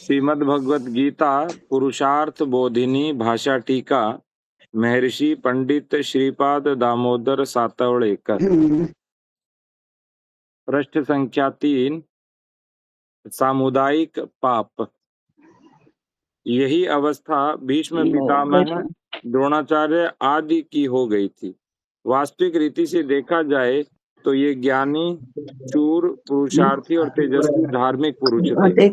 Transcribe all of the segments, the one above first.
श्रीमद् भगवत गीता पुरुषार्थ बोधिनी भाषा टीका महर्षि पंडित श्रीपाद दामोदर सातवड़ेकर। हम्म, पृष्ठ संख्या 3। सामुदायिक पाप। यही अवस्था भीष्म पितामह, द्रोणाचार्य आदि की हो गई थी। वास्तविक रीति से देखा जाए तो ये ज्ञानी, शूर, पुरुषार्थी और तेजस्वी धार्मिक पुरुष थे,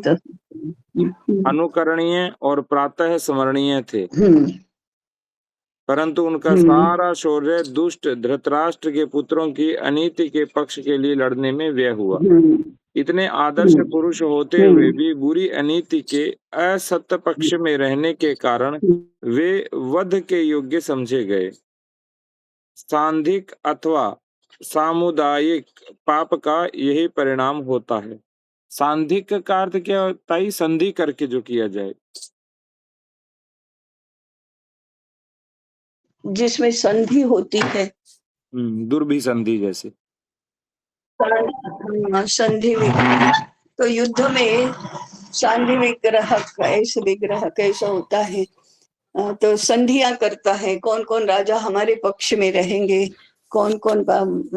अनुकरणीय और प्रातः स्मरणीय थे। परंतु उनका सारा शौर्य दुष्ट धृतराष्ट्र के पुत्रों की अनीति के पक्ष के लिए लड़ने में व्यय हुआ। इतने आदर्श पुरुष होते हुए भी बुरी अनीति के असत्य पक्ष में रहने के कारण वे वध के योग्य समझे गए। सांधिक अथवा सामुदायिक पाप का यही परिणाम होता है। सांधिक का अर्थ क्या होता है? संधि करके जो किया जाए, जिसमें संधि होती है। दुर्भिसंधि जैसे। संधि विग्रह, तो युद्ध में संधि विग्रह कैसा होता है? तो संधियां करता है, कौन कौन राजा हमारे पक्ष में रहेंगे, कौन कौन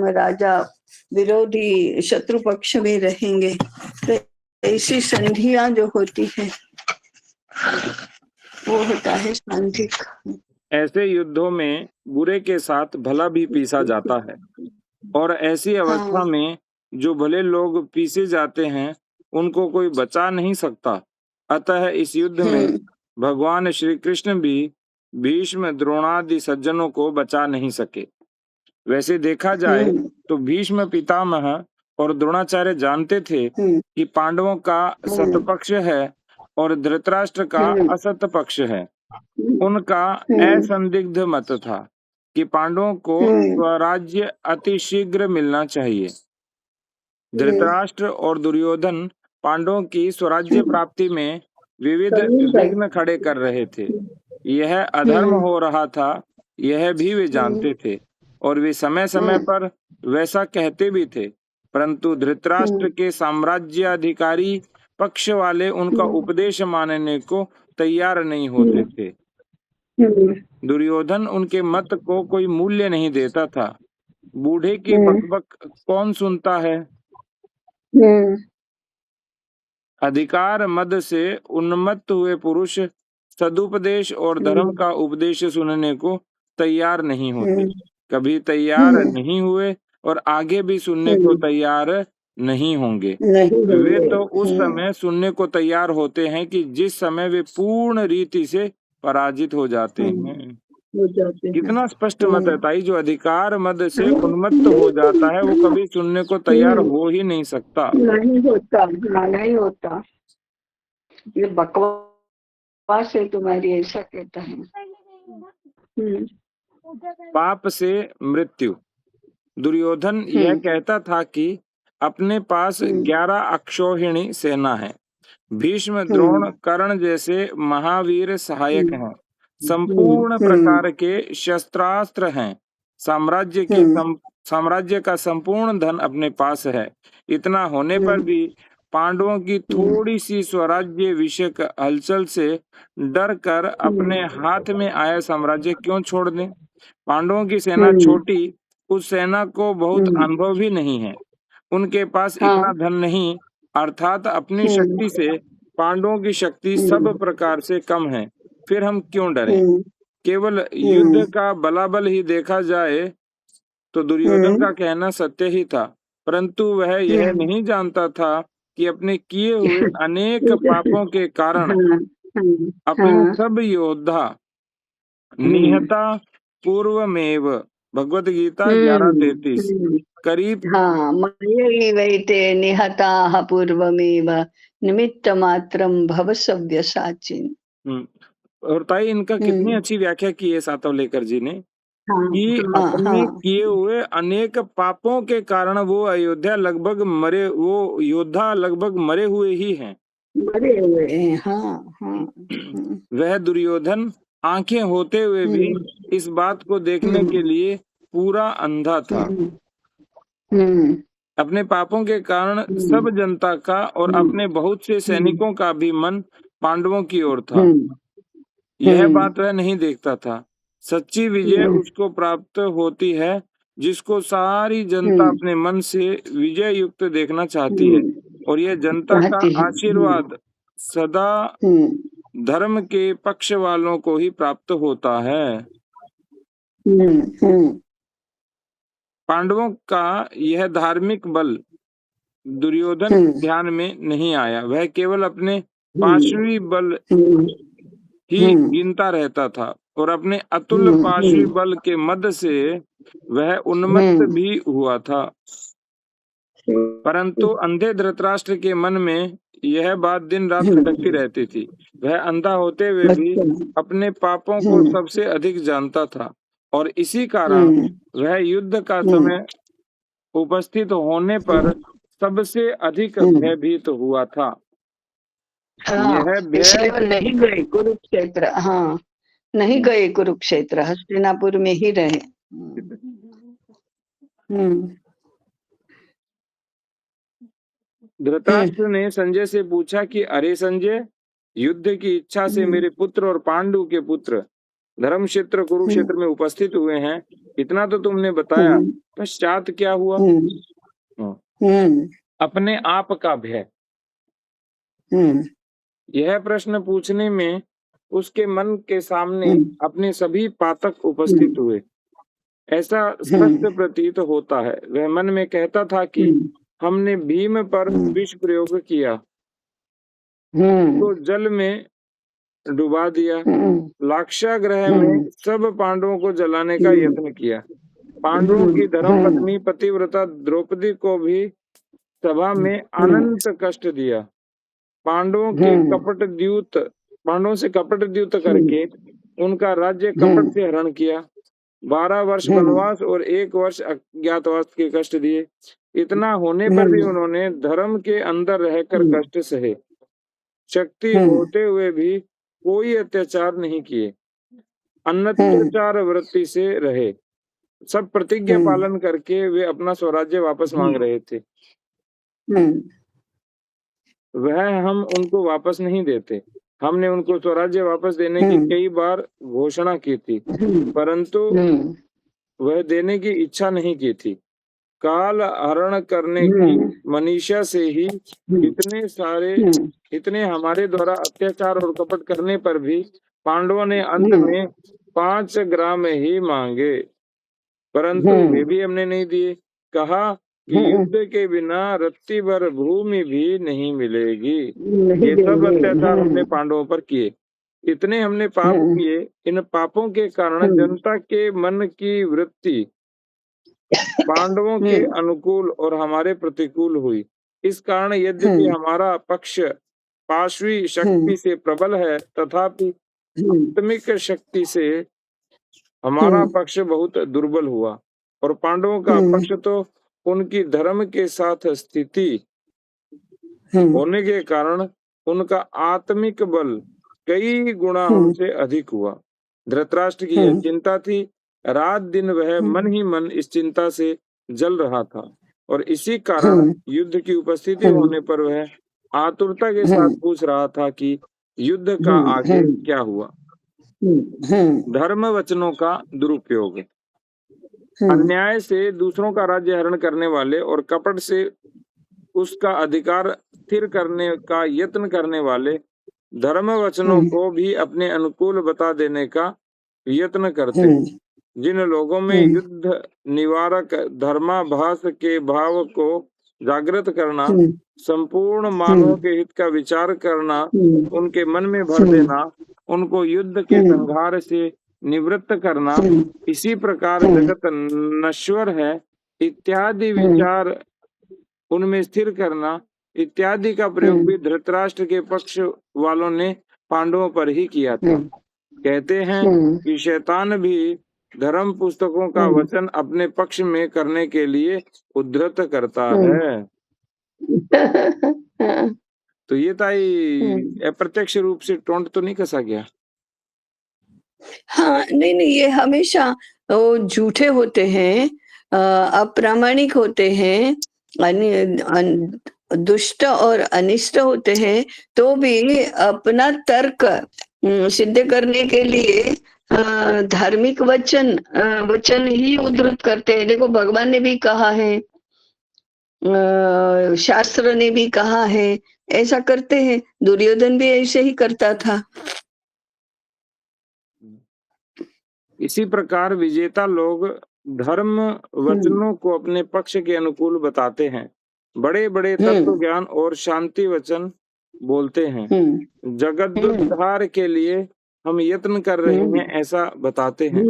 राजा विरोधी शत्रु पक्ष में रहेंगे। तो ऐसी संधियां जो होती है वो होता है सांधिक। ऐसे युद्धों में बुरे के साथ भला भी पीसा जाता है, और ऐसी अवस्था में जो भले लोग पीसे जाते हैं उनको कोई बचा नहीं सकता। अतः इस युद्ध में भगवान श्री कृष्ण भी भीष्म, द्रोणादि सज्जनों को बचा नहीं सके। वैसे देखा जाए तो भीष्म पितामह और द्रोणाचार्य जानते थे कि पांडवों का सतपक्ष है और धृतराष्ट्र का असत पक्ष है। उनका असंदिग्ध मत था कि पांडवों को स्वराज्य अति शीघ्र मिलना चाहिए। धृतराष्ट्र और दुर्योधन पांडवों की स्वराज्य प्राप्ति में विविध विघ्न खड़े कर रहे थे। यह अधर्म हो रहा था, यह भी वे जानते थे, और वे समय समय पर वैसा कहते भी थे। परंतु धृतराष्ट्र के साम्राज्याधिकारी पक्ष वाले उनका उपदेश मानने को तैयार नहीं होते थे। दुर्योधन उनके मत को कोई मूल्य नहीं देता था। बूढ़े की बकबक कौन सुनता है? अधिकार मद से उन्मत्त हुए पुरुष सदुपदेश और धर्म का उपदेश सुनने को तैयार नहीं होते। कभी तैयार नहीं हुए और आगे भी सुनने को तैयार नहीं होंगे। वे तो उस समय सुनने को तैयार होते हैं कि जिस समय वे पूर्ण रीति से पराजित हो जाते हैं। कितना स्पष्ट मत है ताई। जो अधिकार मद से उन्मत्त हो जाता है वो कभी सुनने को तैयार हो ही नहीं सकता। नहीं होता। ये बकवास है तुम्हारी, ऐसा कहता है। पाप से मृत्यु। दुर्योधन यह कहता था कि अपने पास 11 अक्षौहिणी सेना है। भीष्म, द्रोण, कर्ण जैसे महावीर सहायक हैं। संपूर्ण प्रकार के शस्त्रास्त्र हैं। साम्राज्य का संपूर्ण धन अपने पास है। इतना होने पर भी पांडवों की थोड़ी सी स्वराज्य विषयक हलचल से डर कर अपने हाथ में आया साम्राज्य क्यों छोड़ दें? पांडवों की सेना छोटी, उस सेना को बहुत अनुभव भी नहीं है। उनके पास इतना धन नहीं, अर्थात अपनी शक्ति से पांडवों की शक्ति सब प्रकार से कम है। फिर हम क्यों डरें? केवल युद्ध का बलाबल ही देखा जाए तो दुर्योधन का कहना सत्य ही था, परंतु वह यह नहीं जानता था कि अपने किए हुए अनेक पापों के कारण अपने सब योद्धा निहता पूर्वमेव। भगवत गीता 11:33 करीब। वैते निहताः पूर्वमेव निमित्त मात्रम भव सव्यसाचिन्। और ताई इनका कितनी अच्छी व्याख्या की है सातवलेकर जी ने कि अपने किए हुए अनेक पापों के कारण वो अयोध्या लगभग मरे, वो योद्धा लगभग मरे हुए ही हैं। मरे हुए हैं। वह दुर्योधन आंखें होते हुए भी इस बात को देखने के लिए पूरा अंधा था। अपने पापों के कारण सब जनता का और अपने बहुत से सैनिकों का भी मन पांडवों की ओर था। यह बात वह नहीं देखता था। सच्ची विजय उसको प्राप्त होती है जिसको सारी जनता अपने मन से विजय युक्त देखना चाहती है, और यह जनता का चाहती है। आशीर्वाद सदा धर्म के पक्ष वालों को ही प्राप्त होता है। पांडवों का यह धार्मिक बल दुर्योधन ध्यान में नहीं आया। वह केवल अपने पाशवी बल ही गिनता रहता था और अपने अतुल्य पाशवी बल के मद से वह उन्मत्त भी हुआ था। परंतु अंधे धृतराष्ट्र के मन में यह बात दिन रात खटकती रहती थी। वह अंधा होते हुए भी अपने पापों को सबसे अधिक जानता था, और इसी कारण वह युद्ध का समय उपस्थित होने पर सबसे अधिक भयभीत हुआ था। यह इसलिए भय वो नहीं गए कुरुक्षेत्र। हाँ, नहीं गए कुरुक्षेत्र, हस्तिनापुर में ही रहे। धृतराष्ट्र ने संजय से पूछा कि अरे संजय, युद्ध की इच्छा से मेरे पुत्र और पांडु के पुत्र धर्म क्षेत्र कुरुक्षेत्र में उपस्थित हुए हैं, इतना तो तुमने बताया, पश्चात क्या हुआ? अपने आप का भय। यह प्रश्न पूछने में उसके मन के सामने अपने सभी पातक उपस्थित हुए। ऐसा स्पष्ट प्रतीत होता है। वह मन में कहता था कि हमने भीम पर विष प्रयोग किया, तो जल में डुबा दिया, लाक्षागृह में सब पांडवों को जलाने का यत्न किया, पांडवों की धर्मपत्नी पतिव्रता द्रौपदी को भी सभा में अनंत कष्ट दिया, पांडवों से कपट द्यूत करके उनका राज्य कपट से हरण किया, 12 वर्ष वनवास और 1 वर्ष अज्ञातवास के कष्ट दिए। इतना होने पर भी उन्होंने धर्म के अंदर रहकर कष्ट सहे, शक्ति होते हुए भी कोई अत्याचार नहीं किए, अनत्याचार वृत्ति से रहे, सब प्रतिज्ञा पालन करके वे अपना स्वराज्य वापस मांग रहे थे। वह हम उनको वापस नहीं देते। हमने उनको स्वराज्य वापस देने की कई बार घोषणा की थी, परंतु वह देने की इच्छा नहीं की थी। काल हरण करने की मनीषा से ही इतने हमारे द्वारा अत्याचार और कपट करने पर भी पांडवों ने अंत में 5 ग्राम ही मांगे, परंतु वे भी हमने नहीं दिए। कहा कि युद्ध के बिना रत्ती भर भूमि भी नहीं मिलेगी। ये सब अत्याचार हमने पांडवों पर किए, इतने हमने पाप किए। इन पापों के कारण जनता के मन की वृत्ति पांडवों के अनुकूल और हमारे प्रतिकूल हुई। इस कारण यद्यपि हमारा पक्ष पाशवी शक्ति से प्रबल है, तथापि आत्मिक शक्ति से हमारा पक्ष बहुत दुर्बल हुआ, और पांडवों का पक्ष तो उनकी धर्म के साथ स्थिति होने के कारण उनका आत्मिक बल कई गुना हमसे अधिक हुआ। धृतराष्ट्र की यह चिंता थी। रात दिन वह मन ही मन इस चिंता से जल रहा था, और इसी कारण युद्ध की उपस्थिति होने पर वह आतुरता के साथ पूछ रहा था कि युद्ध का आगे क्या हुआ। धर्म वचनों का दुरुपयोग। अन्याय से दूसरों का राज्य हरण करने वाले और कपट से उसका अधिकार स्थिर करने का यत्न करने वाले धर्म वचनों को भी अपने अनुकूल बता देने का यत्न करते हैं। जिन लोगों में युद्ध निवारक धर्माभास के भाव को जागृत करना, संपूर्ण मानवों के हित का विचार करना, उनके मन में भर देना, उनको युद्ध के संघार से निवृत्त करना, इसी प्रकार जगत नश्वर है इत्यादि विचार उनमें स्थिर करना इत्यादि का प्रयोग भी धृतराष्ट्र के पक्ष वालों ने पांडवों पर ही किया था। कहते हैं कि शैतान भी धर्म पुस्तकों का वचन अपने पक्ष में करने के लिए उद्धृत करता है। तो ये ताई अप्रत्यक्ष रूप से टोंट तो नहीं कसा गया? हाँ, नहीं, ये हमेशा वो झूठे होते हैं, अप्रामाणिक होते हैं, दुष्ट और अनिष्ट होते हैं तो भी अपना तर्क सिद्ध करने के लिए धार्मिक वचन ही उद्धृत करते हैं। देखो भगवान ने भी कहा है, शास्त्र ने भी कहा है, ऐसा करते हैं। दुर्योधन भी ऐसे ही करता था। इसी प्रकार विजेता लोग धर्म वचनों को अपने पक्ष के अनुकूल बताते हैं, बड़े बड़े तत्व ज्ञान और शांति वचन बोलते हैं, जगदुद्धार के लिए हम यत्न कर रहे हैं ऐसा बताते हैं।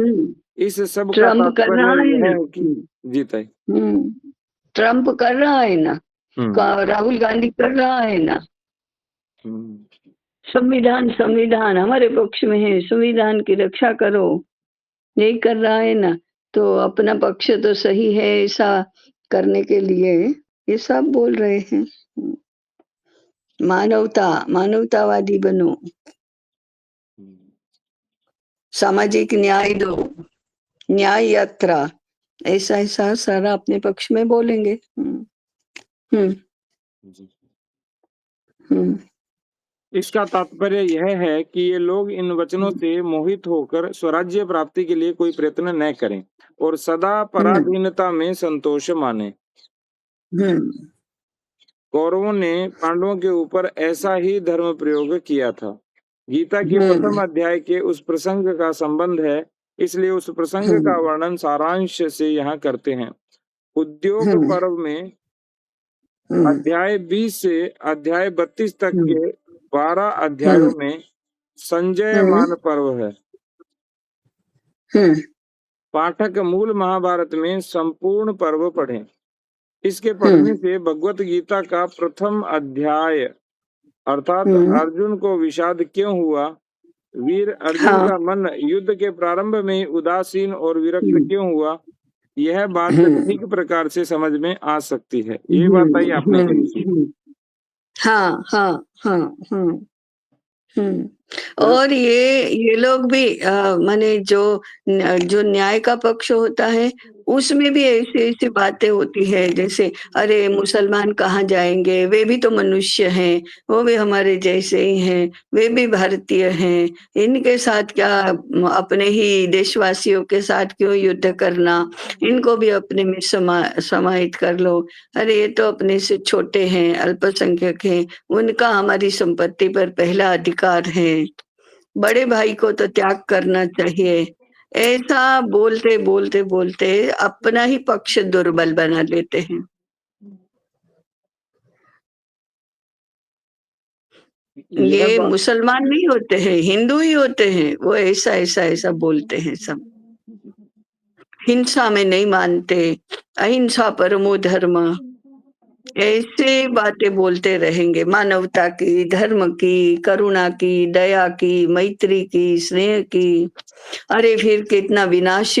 इस सब का ट्रम्प कर रहा तात्पर्य है यह ना, है कि जीता है। ट्रम्प कर रहा है ना, राहुल गांधी कर रहा है ना। संविधान संविधान हमारे पक्ष में है, संविधान की रक्षा करो, नहीं कर रहा है ना, तो अपना पक्ष तो सही है ऐसा करने के लिए ये सब बोल रहे हैं। मानवतावादी बनो, सामाजिक न्याय दो, न्याय यात्रा, ऐसा ऐसा सारा अपने पक्ष में बोलेंगे। इसका तात्पर्य यह है कि ये लोग इन वचनों से मोहित होकर स्वराज्य प्राप्ति के लिए कोई प्रयत्न न करें और सदा पराधीनता में संतोष माने। कौरवों ने पांडवों के ऊपर ऐसा ही धर्म प्रयोग किया था। गीता के प्रथम अध्याय के उस प्रसंग का संबंध है, इसलिए उस प्रसंग का वर्णन सारांश से यहाँ करते हैं। उद्योग पर्व में अध्याय 20 से अध्याय 32 तक के 12 अध्यायों में संजयमान पर्व है। पाठक मूल महाभारत में संपूर्ण पर्व पढ़ें। इसके पढ़ने से भगवत गीता का प्रथम अध्याय अर्थात अर्जुन को विषाद क्यों हुआ, वीर अर्जुन का मन युद्ध के प्रारंभ में उदासीन और विरक्त क्यों हुआ, यह बात ठीक प्रकार से समझ में आ सकती है। ये बात आई आपने कही। हाँ। और ये लोग भी माने जो न्याय का पक्ष होता है उसमें भी ऐसी ऐसी बातें होती है, जैसे अरे मुसलमान कहाँ जाएंगे, वे भी तो मनुष्य हैं, वो भी हमारे जैसे ही हैं, वे भी भारतीय हैं, इनके साथ क्या, अपने ही देशवासियों के साथ क्यों युद्ध करना, इनको भी अपने में समाहित कर लो। अरे ये तो अपने से छोटे हैं, अल्पसंख्यक हैं, उनका हमारी संपत्ति पर पहला अधिकार है, बड़े भाई को तो त्याग करना चाहिए। ऐसा बोलते बोलते बोलते अपना ही पक्ष दुर्बल बना लेते हैं। ये मुसलमान नहीं होते हैं, हिंदू ही होते हैं, वो ऐसा ऐसा ऐसा बोलते हैं सब। हिंसा में नहीं मानते, अहिंसा परमो धर्म, ऐसे बातें बोलते रहेंगे। मानवता की, धर्म की, करुणा की, दया की, मैत्री की, स्नेह की। अरे फिर कितना विनाश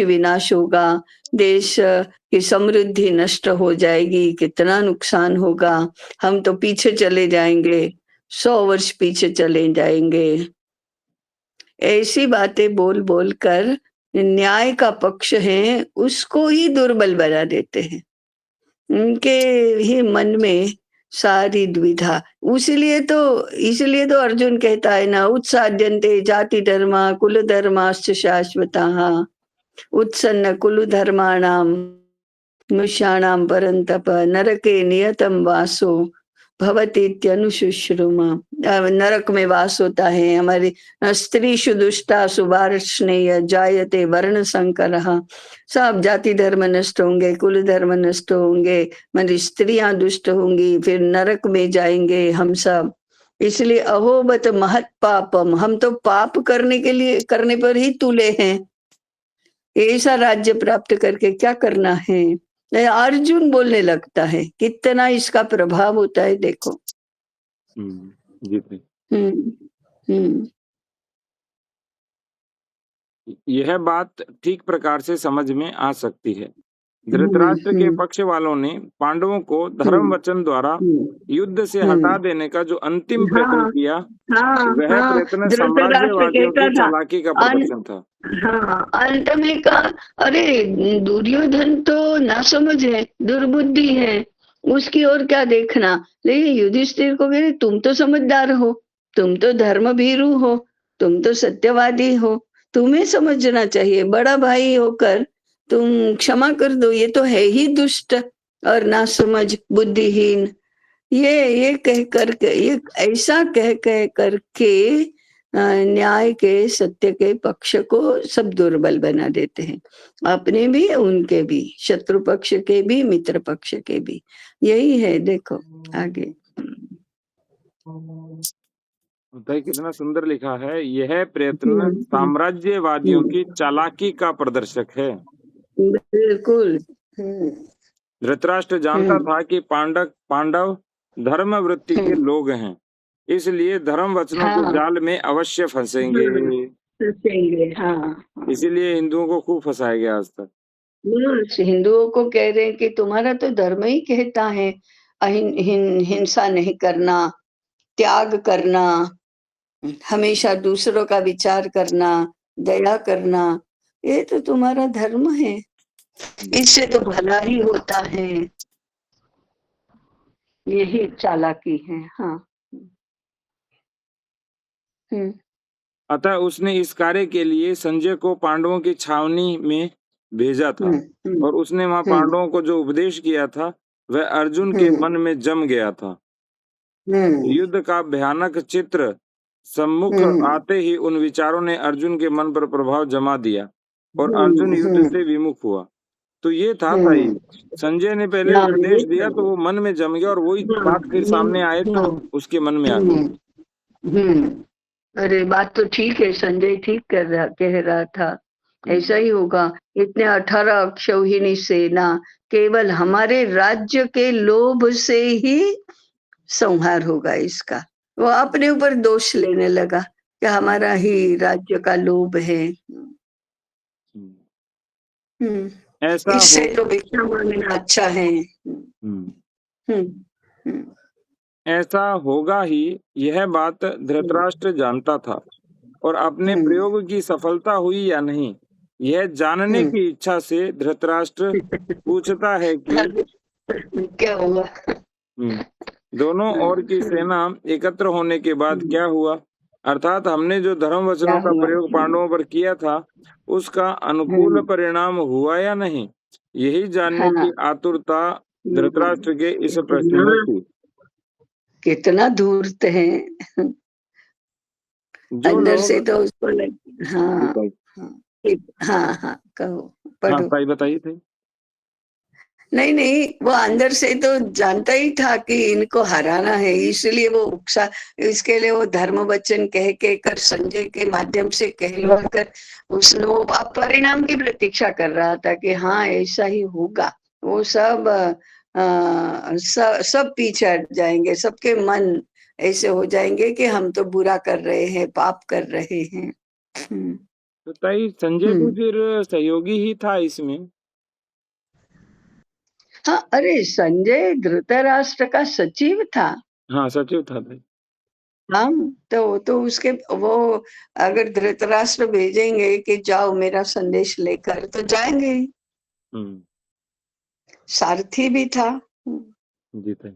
होगा, देश की समृद्धि नष्ट हो जाएगी, कितना नुकसान होगा, हम तो पीछे चले जाएंगे, 100 वर्ष पीछे चले जाएंगे। ऐसी बातें बोल बोल कर न्याय का पक्ष है उसको ही दुर्बल बना देते हैं। उनके ही मन में सारी द्विधा, इसलिए तो अर्जुन कहता है ना, उत्साद्यन्ते जाति धर्मा कुल धर्माश्च शाश्वताः उत्सन्न कुल धर्माणाम मनुष्याणाम परंतप नरके नियतम वासो भवतीत्यनुशुश्रुमा। नरक में वास होता है, हमारे स्त्रीषु दुष्टासु वार्ष्णेय जायते वर्ण संकरः। सब जाति धर्म नष्ट होंगे, कुल धर्म नष्ट होंगे, हमारी स्त्रियां दुष्ट होंगी, फिर नरक में जाएंगे हम सब। इसलिए अहोबत महत पापम, हम तो पाप करने पर ही तुले हैं, ऐसा राज्य प्राप्त करके क्या करना है। अर्जुन बोलने लगता है, कितना इसका प्रभाव होता है देखो। यह बात ठीक प्रकार से समझ में आ सकती है। धृतराष्ट्र के पक्ष वालों ने पांडवों को धर्म वचन द्वारा युद्ध से हटा देने का जो अंतिम प्रयत्न किया, वह प्रयत्न साम्राज्यवादियों की चालाकी का प्रदर्शन था। अंत में कहा, अरे दुर्योधन तो नासमझ है, दुर्बुद्धि है, उसकी ओर क्या देखना। लेकिन युधिष्ठिर को कह तुम तो समझदार हो, तुम तो धर्मभीरु हो, तुम तो सत्यवादी हो, तुम्हें समझना चाहिए, बड़ा भाई होकर तुम क्षमा कर दो, ये तो है ही दुष्ट और नासमझ बुद्धिहीन। ये कह करके, ये ऐसा कह कह करके न्याय के, सत्य के पक्ष को सब दुर्बल बना देते हैं, अपने भी उनके भी, शत्रु पक्ष के भी मित्र पक्ष के भी। यही है, देखो आगे। बताइए कितना सुंदर लिखा है, यह प्रयत्न हम्म, साम्राज्यवादियों हम्म, की चालाकी का प्रदर्शक है। बिल्कुल। हम्म, धृतराष्ट्र जानता हम्म, था कि पांडव धर्म वृत्ति के हम्म, लोग हैं, इसलिए धर्म वचनों के हाँ, जाल में अवश्य फंसेंगे। हाँ, फंसेंगे, हाँ, हाँ। इसीलिए हिंदुओं को खूब फंसाया गया आज तक। बस हिंदुओं को कह रहे हैं कि तुम्हारा तो धर्म ही कहता है हिंसा नहीं करना, त्याग करना, हमेशा दूसरों का विचार करना, दया करना, ये तो तुम्हारा धर्म है, इससे तो भला ही होता है। यही चालाकी है। हाँ। हम्म, अतः उसने इस कार्य के लिए संजय को पांडवों की छावनी में भेजा था, हम्म, हम्म, और उसने वहां हम्म, पांडवों को जो उपदेश किया था वह अर्जुन के हम्म, मन में जम गया था। हम्म, युद्ध का भयानक चित्र सम्मुख हम्म, आते ही उन विचारों ने अर्जुन के मन पर प्रभाव जमा दिया और अर्जुन हम्म, युद्ध से विमुख हुआ। तो ये था भाई, हम्म, संजय ने पहले हाँ, ये उपदेश दिया तो तो, वो मन में जम गया, और वही हाँ, बात फिर सामने आए तो हाँ, उसके मन में आ गई। हम्म, हम्म। अरे बात तो ठीक है, संजय ठीक कह रहा था। हम्म, ऐसा ही होगा। इतने 18 अक्षौहिणी सेना केवल हमारे राज्य के लोभ से ही संहार होगा इसका। वो अपने ऊपर दोष लेने लगा कि हमारा ही राज्य का लोभ है। हम्म। हम्म, ऐसा इससे हो तो भिक्षा मांगना अच्छा है। हम्म, हम्म, हम्म, ऐसा होगा ही, यह बात धृतराष्ट्र जानता था, और अपने हम्म, प्रयोग की सफलता हुई या नहीं, यह जानने हम्म, की इच्छा से धृतराष्ट्र पूछता है कि क्या हुआ। दोनों ओर की हम्म, सेना एकत्र होने के बाद क्या हुआ, अर्थात हमने जो धर्म क्या वचनों का हुआ। प्रयोग पांडवों पर किया था उसका अनुकूल हम्म, परिणाम हुआ या नहीं, यही जानने हाँ। की आतुरता धृतराष्ट्र के इस प्रश्न कितना में थी। कितना धूर्त है। जो अंदर लोग से तो उसको हाँ, बताइए। हाँ, हाँ, हाँ, कहो, हाँ पढ़ो। ताई बताइए थे। नहीं नहीं, वो अंदर से तो जानता ही था कि इनको हराना है, इसलिए वो उकसा, इसके लिए वो धर्म वचन कह के कर, संजय के माध्यम से कहलवा कर उसने वो परिणाम की प्रतीक्षा कर रहा था कि हाँ ऐसा ही होगा। वो सब सब पीछे हट जाएंगे, सबके मन ऐसे हो जाएंगे कि हम तो बुरा कर रहे हैं, पाप कर रहे हैं। हम्म, तो ताई संजय भी हम्म। फिर सहयोगी ही था इसमें। हाँ, अरे संजय धृतराष्ट्र का सचिव था। हाँ सचिव था भाई। हाँ, तो उसके वो अगर धृतराष्ट्र भेजेंगे कि जाओ मेरा संदेश लेकर, तो जाएंगे ही। हम्म। सारथी भी था। जी ताई।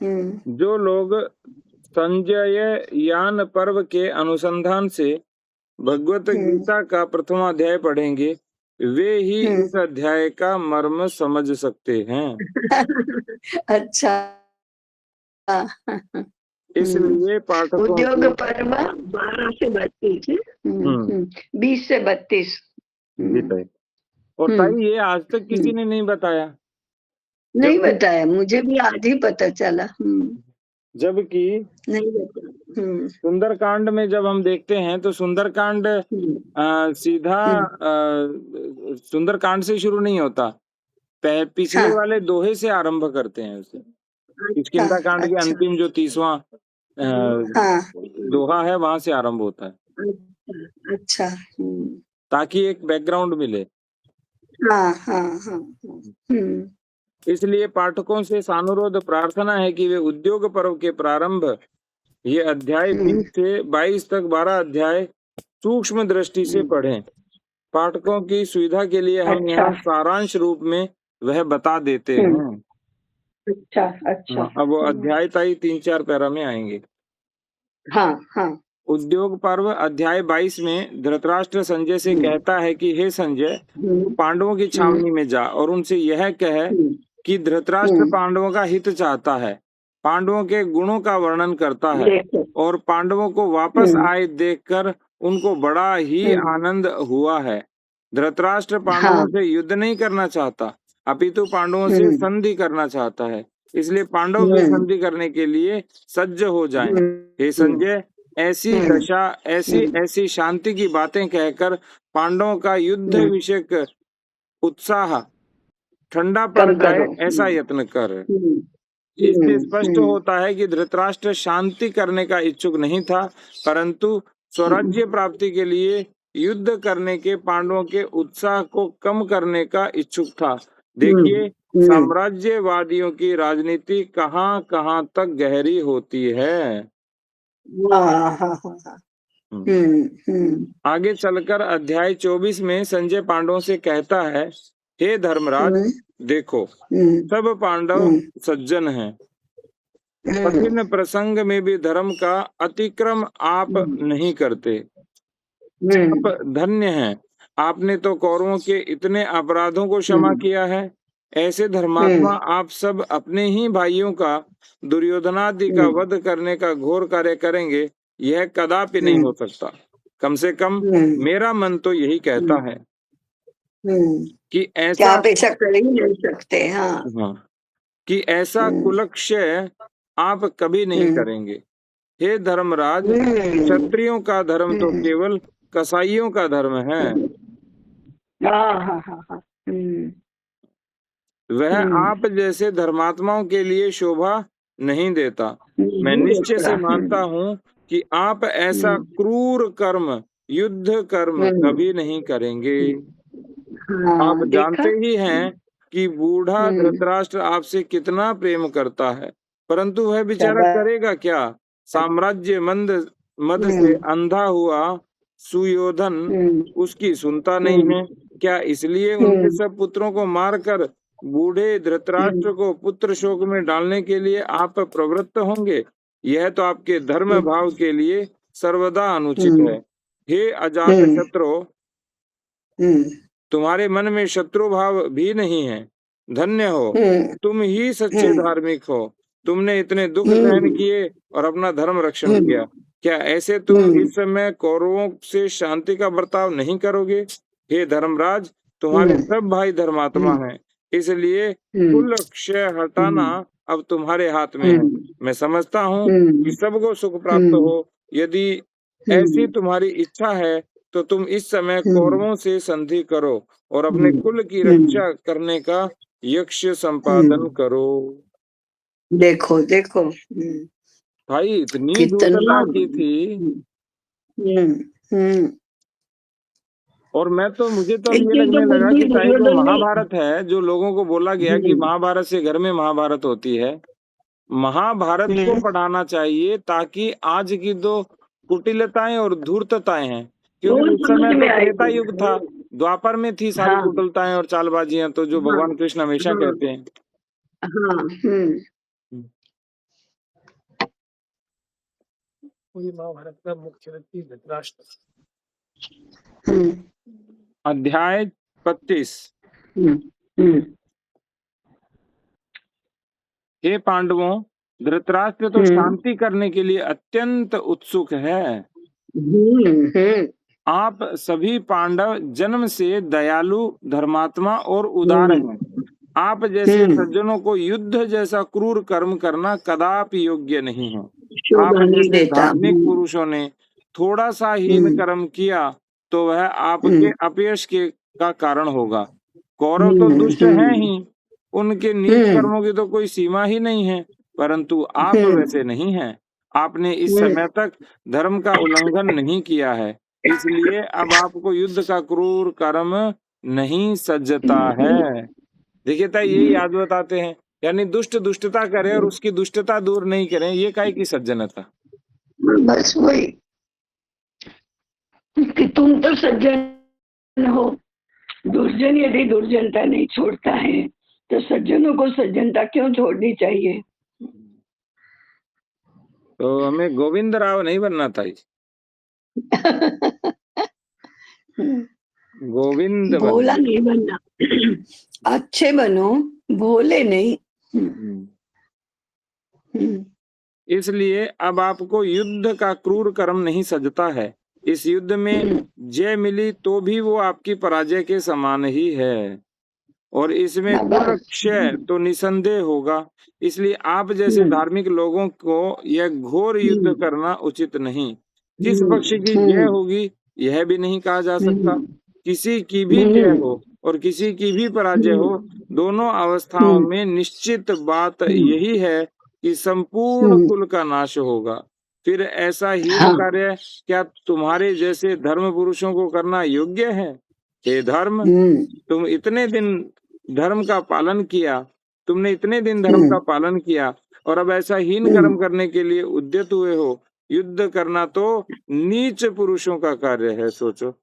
हम्म, जो लोग संजय यान पर्व के अनुसंधान से भगवत हम्म, गीता का प्रथम अध्याय पढ़ेंगे वे ही हम्म। इस अध्याय का मर्म समझ सकते हैं। अच्छा। हम्म, इसलिए पाठकों उद्योग को पर्व 12 से 32। हम्म 20 से 32। जी हम्म, ताई। और हम्म, ताई ये आज तक किसी हम्म। ने नहीं बताया, नहीं जबकि बताया, मुझे भी आज ही पता चला। जबकि नहीं बताया। सुंदरकांड में जब हम देखते हैं तो सुंदरकांड हम्म, सीधा हम्म। सुंदरकांड से शुरू नहीं होता, पिछले हाँ, वाले दोहे से आरंभ करते हैं उसे। अच्छा, किष्किंधा कांड के अच्छा। अंतिम जो 30वां हाँ, दोहा है वहां से आरंभ होता है, अच्छा, अच्छा। ताकि एक बैकग्राउंड मिले। हाँ, हाँ, हाँ, हाँ। इसलिए पाठकों से सानुरोध प्रार्थना है कि वे उद्योग पर्व के प्रारंभ ये अध्याय हम्म, 20 से 22 तक 12 अध्याय सूक्ष्म दृष्टि से हम्म। पढ़ें। पाठकों की सुविधा के लिए हम अच्छा। यहाँ सारांश रूप में वह बता देते हम्म, हैं। अच्छा अच्छा। अब वो अध्याय ताई 3-4 पैरा में आएंगे। हाँ हाँ। उद्योग पर्व अध्याय 22 में धृतराष्ट्र संजय से कहता है कि हे संजय, पांडवों की छावनी में जा और उनसे यह कह कि धृतराष्ट्र पांडवों का हित चाहता है, पांडवों के गुणों का वर्णन करता है और पांडवों को वापस आए देखकर उनको बड़ा ही आनंद हुआ है। धृतराष्ट्र पांडवों से युद्ध नहीं करना चाहता, अपितु पांडवों से संधि करना चाहता है, इसलिए पांडव भी संधि करने के लिए सज्ज हो जाएं। हे संजय, ऐसी दशा, ऐसी ऐसी शांति की बातें कहकर पांडवों का युद्ध विषयक उत्साह ठंडा पड़ जाए, ऐसा यत्न कर। इससे स्पष्ट होता है कि धृतराष्ट्र शांति करने का इच्छुक नहीं था, परंतु स्वराज्य प्राप्ति के लिए युद्ध करने के पांडवों के उत्साह को कम करने का इच्छुक था। देखिए, साम्राज्यवादियों की राजनीति कहाँ कहाँ तक गहरी होती है। आगे चलकर अध्याय 24 में संजय पांडवों से कहता है, हे धर्मराज, देखो सब पांडव सज्जन हैं, कठिन प्रसंग में भी धर्म का अतिक्रम आप नहीं करते, आप धन्य हैं, आपने तो कौरवों के इतने अपराधों को क्षमा किया है। ऐसे धर्मात्मा आप सब अपने ही भाइयों का, दुर्योधनादि का वध करने का घोर कार्य करेंगे, यह कदापि नहीं हो सकता। कम से कम मेरा मन तो यही कहता है कि ऐसा आप ऐसा कर ही नहीं सकते। हाँ, कि ऐसा कुलक्षय आप कभी नहीं करेंगे। हे धर्मराज, क्षत्रियों का धर्म तो केवल कसाईयों का धर्म है, वह आप जैसे धर्मात्माओं के लिए शोभा नहीं देता। मैं निश्चय से मानता हूँ कि आप ऐसा क्रूर कर्म, युद्ध कर्म कभी नहीं करेंगे। आप जानते ही हैं कि बूढ़ा धृतराष्ट्र आपसे कितना प्रेम करता है, परंतु वह बेचारा करेगा क्या? साम्राज्य मद से अंधा हुआ सुयोधन उसकी सुनता नहीं है क्या? इसलिए उनके सब पुत्रों को मारकर बूढ़े धृतराष्ट्र को पुत्र शोक में डालने के लिए आप प्रवृत्त होंगे? यह तो आपके धर्म भाव के लिए सर्वदा अनुचित है। हे अजात शत्रु, तुम्हारे मन में शत्रु भाव भी नहीं है। धन्य हो, तुम ही सच्चे धार्मिक हो। तुमने इतने दुख सहन किए और अपना धर्म रक्षण किया। क्या ऐसे तुम इस समय कौरवों से शांति का बर्ताव नहीं करोगे? हे धर्मराज, तुम्हारे सब भाई धर्मात्मा हैं, इसलिए कुल क्षय हटाना अब तुम्हारे हाथ में है। मैं समझता हूँ कि सबको सुख प्राप्त हो। यदि ऐसी तुम्हारी इच्छा है तो तुम इस समय कौरवों से संधि करो और अपने कुल की रक्षा करने का यक्ष संपादन करो। देखो देखो भाई, इतनी कितना धूर्तता की थी। और मुझे तो अब ये लगने लगा कि ताई जो महाभारत है, जो लोगों को बोला गया कि महाभारत से घर में महाभारत होती है, महाभारत को पढ़ाना चाहिए, ताकि आज की जो कुटिलताएं और धूर्तताएं हैं, क्योंकि उस समय तो त्रेता युग था, द्वापर में थी सारी कुटिलताएं और चालबाजियां, तो जो भगवान कृष्ण हमेशा कहते हैं। महाभारत का मुख्य व्यक्ति धृतराष्ट्र। अध्याय 25। हे पांडवों, धृतराष्ट्र तो शांति करने के लिए अत्यंत उत्सुक है। आप सभी पांडव जन्म से दयालु, धर्मात्मा और उदार हैं। आप जैसे सज्जनों को युद्ध जैसा क्रूर कर्म करना कदापि योग्य नहीं है। आप जैसे धार्मिक पुरुषों ने थोड़ा सा हीन कर्म किया तो वह आपके अपयश का कारण होगा। कौरव तो दुष्ट हैं ही, उनके नीच कर्मों की तो कोई सीमा ही नहीं है, परंतु आप वैसे नहीं हैं। आपने इस समय तक धर्म का उल्लंघन नहीं किया है, इसलिए अब आपको युद्ध का क्रूर कर्म नहीं सज्जता है। देखिए ताई, यही याद बताते हैं, यानी दुष्ट दुष्टता करे और उसकी दुष्टता दूर नहीं करें, ये काहे की सज्जनता। बस वही कि तुम तो सज्जन हो, दुर्जन यदि दुर्जनता नहीं छोड़ता है तो सज्जनों को सज्जनता क्यों छोड़नी चाहिए? तो हमें गोविंद राव नहीं बनना था। गोविंद भोला बनना। नहीं बनना। अच्छे बनो, भोले नहीं। इसलिए अब आपको युद्ध का क्रूर कर्म नहीं सजता है। इस युद्ध में जय मिली तो भी वो आपकी पराजय के समान ही है, और इसमें कुल क्षय तो निसंदेह होगा। इसलिए आप जैसे धार्मिक लोगों को यह घोर युद्ध करना उचित नहीं। किस पक्ष की जय होगी यह भी नहीं कहा जा सकता। किसी की भी जय हो और किसी की भी पराजय हो, दोनों अवस्थाओं में निश्चित बात यही है कि संपूर्ण कुल का नाश होगा। फिर ऐसा हीन कार्य क्या तुम्हारे जैसे धर्म पुरुषों को करना योग्य है? हे धर्म, तुम इतने दिन धर्म का पालन किया, तुमने इतने दिन धर्म का पालन किया, और अब ऐसा हीन कर्म करने के लिए उद्यत हुए हो। युद्ध करना तो नीच पुरुषों का कार्य है, सोचो।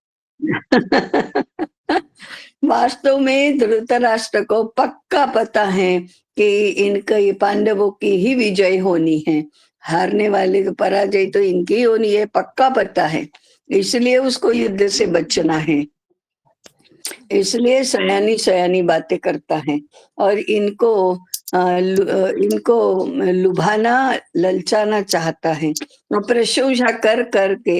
वास्तव में धृतराष्ट्र को पक्का पता है कि इनका ये पांडवों की ही विजय होनी है, हारने वाले तो पराजय तो इनकी होनी है, पक्का पता है। इसलिए उसको युद्ध से बचना है, इसलिए सयानी सयानी बातें करता है और इनको लुभाना ललचाना चाहता है और प्रशंसा कर करके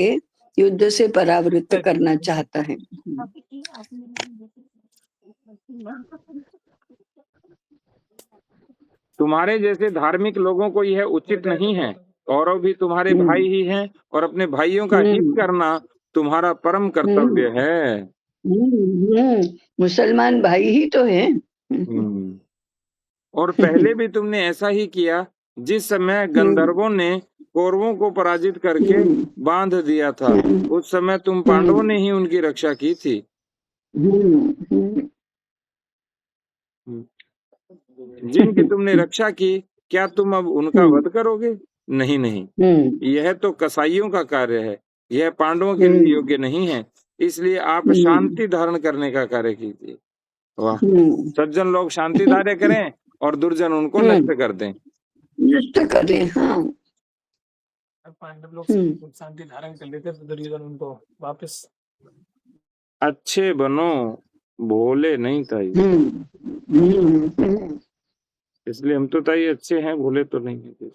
युद्ध से परावृत्त करना चाहता है। तुम्हारे जैसे धार्मिक लोगों को यह उचित नहीं है। कौरव भी तुम्हारे भाई ही हैं, और अपने भाइयों का हित करना तुम्हारा परम कर्तव्य है। मुसलमान भाई ही तो है। और पहले भी तुमने ऐसा ही किया। जिस समय गंधर्वों ने कौरवों को पराजित करके बांध दिया था, उस समय तुम पांडवों ने ही उनकी रक्षा की थी। जिनकी तुमने रक्षा की, क्या तुम अब उनका वध करोगे? नहीं नहीं, यह तो कसाईयों का कार्य है, यह पांडवों के लिए योग्य नहीं है। इसलिए आप शांति धारण करने का कार्य कीजिए। वाह, सज्जन लोग शांति धारण करें और दुर्जन उनको नष्ट कर दें। नष्ट करें, हाँ। पांडव लोग शांति धारण कर लेते तो दुर्योधन उनको वापस। अच्छे बनो, भोले नहीं ताई। इसलिए हम तो ताई अच्छे हैं, भोले तो नहीं है।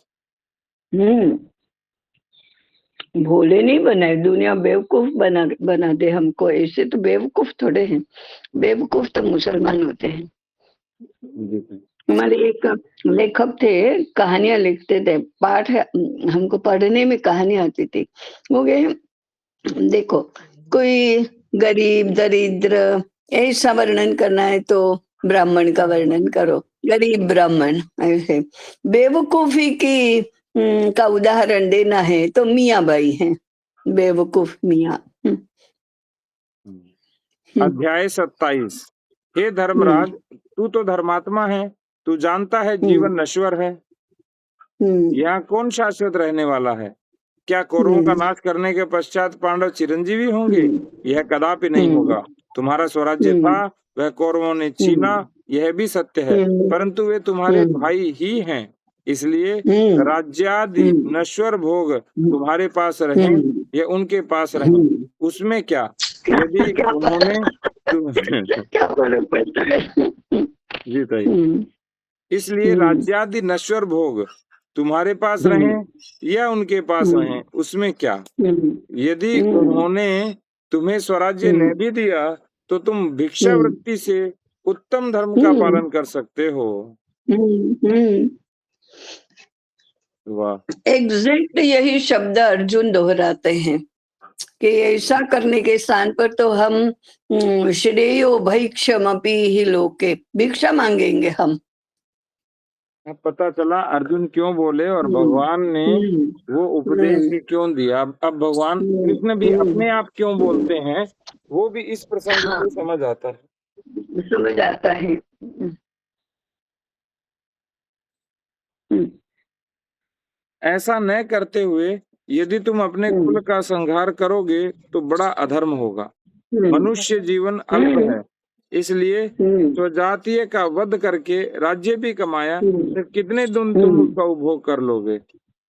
भोले नहीं बनाए, दुनिया बेवकूफ बना दे हमको। ऐसे तो बेवकूफ थोड़े हैं, बेवकूफ तो मुसलमान होते हैं। हमारे एक लेखक थे, कहानियां लिखते थे, पाठ हमको पढ़ने में कहानी आती थी। वो गए, देखो कोई गरीब दरिद्र ऐसा वर्णन करना है तो ब्राह्मण का वर्णन करो, गरीब ब्राह्मण। ऐसे बेवकूफी की का उदाहरण देना है तो मियाँ बाई है, बेवकूफ मियाँ। अध्याय 27। हे धर्मराज, तू तो धर्मात्मा है, तू जानता है जीवन नश्वर है। यहाँ कौन शाश्वत रहने वाला है? क्या कौरवों का नाश करने के पश्चात पांडव चिरंजीवी होंगे? यह कदापि नहीं होगा। तुम्हारा स्वराज्य था, वह कौरवों ने छीना, यह भी सत्य है, परंतु वे तुम्हारे भाई ही हैं। इसलिए राज्यादि नश्वर भोग तुम्हारे पास रहें या उनके पास रहें, उसमें क्या? यदि उन्होंने क्या फर्क पड़ता है? जी ताई, इसलिए राज्यादि नश्वर भोग तुम्हारे पास रहें या उनके पास रहें, उसमें क्या? यदि उन्होंने तुम्हें स्वराज्य न भी दिया तो तुम भिक्षावृत्ति से उत्तम धर्म का पालन कर सकते हो। वाह, एग्जैक्ट यही शब्द अर्जुन दोहराते हैं कि ऐसा करने के स्थान पर तो हम श्रेयो भैक्षमपि ही लोके, भिक्षा मांगेंगे हम। अब पता चला अर्जुन क्यों बोले और भगवान ने वो उपदेश भी क्यों दिया। अब भगवान कृष्ण भी अपने आप क्यों बोलते हैं, वो भी इस प्रसंग से समझ आता है। समझ आता है। ऐसा न करते हुए यदि तुम अपने कुल का संहार करोगे तो बड़ा अधर्म होगा। मनुष्य जीवन अल्प है, इसलिए स्वजातीय का वध करके राज्य भी कमाया, तो कितने दिन तुम उसका उपभोग कर लोगे।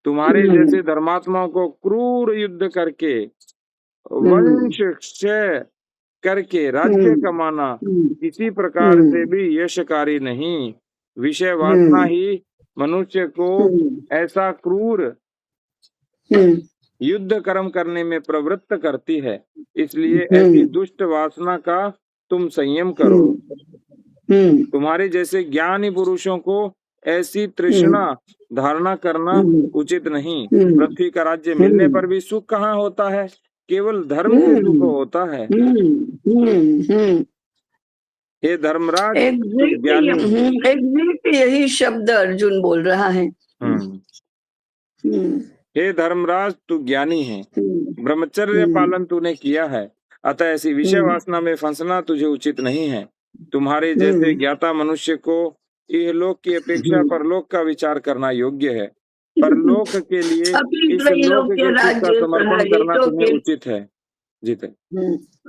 तुम्हारे जैसे धर्मात्माओं को क्रूर युद्ध करके, वंश क्षय करके राज्य कमाना किसी प्रकार से भी यशकारी नहीं। विषय वासना ही मनुष्य को ऐसा क्रूर युद्ध कर्म करने में प्रवृत्त करती है। इसलिए ऐसी दुष्ट वासना का तुम संयम करो। तुम्हारे जैसे ज्ञानी पुरुषों को ऐसी तृष्णा धारणा करना उचित नहीं। पृथ्वी का राज्य मिलने पर भी सुख कहाँ होता है, केवल धर्म से सुख होता है। हे धर्मराज, तू ज्ञानी। एग्जैक्ट यही शब्द अर्जुन बोल रहा है। हे धर्मराज, तू ज्ञानी है, ब्रह्मचर्य पालन तूने किया है, अतः ऐसी विषय वासना में फंसना तुझे उचित नहीं है। तुम्हारे जैसे ज्ञाता मनुष्य को इहलोक की अपेक्षा परलोक का विचार करना योग्य है। परलोक के लिए इस लोक के सुख का समर्पण करना तुम्हें उचित है। जीते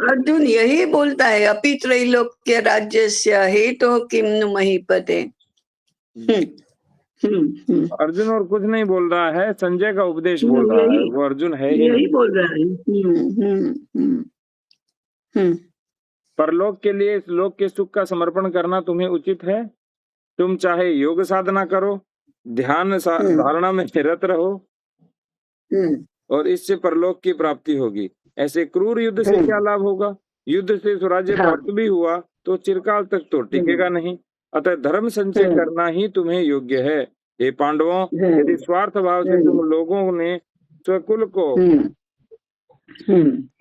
अर्जुन यही बोलता है, अपि त्रैलोक्य राज्यस्य हेतो किम नु महीपते। अर्जुन और कुछ नहीं बोल रहा है, संजय का उपदेश बोल रहा है, वो अर्जुन है ही यही बोल रहा है। परलोक के लिए इस लोक के सुख का समर्पण करना तुम्हें उचित है। तुम चाहे योग साधना करो, ध्यान धारणा में रत रहो, और इससे परलोक की प्राप्ति होगी। ऐसे क्रूर युद्ध से क्या लाभ होगा। युद्ध से स्वराज्य प्राप्त भी हुआ तो चिरकाल तक तो टिकेगा नहीं। अतः धर्म संचय करना ही तुम्हें योग्य है। हे पांडवों, यदि स्वार्थ भाव से तुम लोगों ने स्वकुल को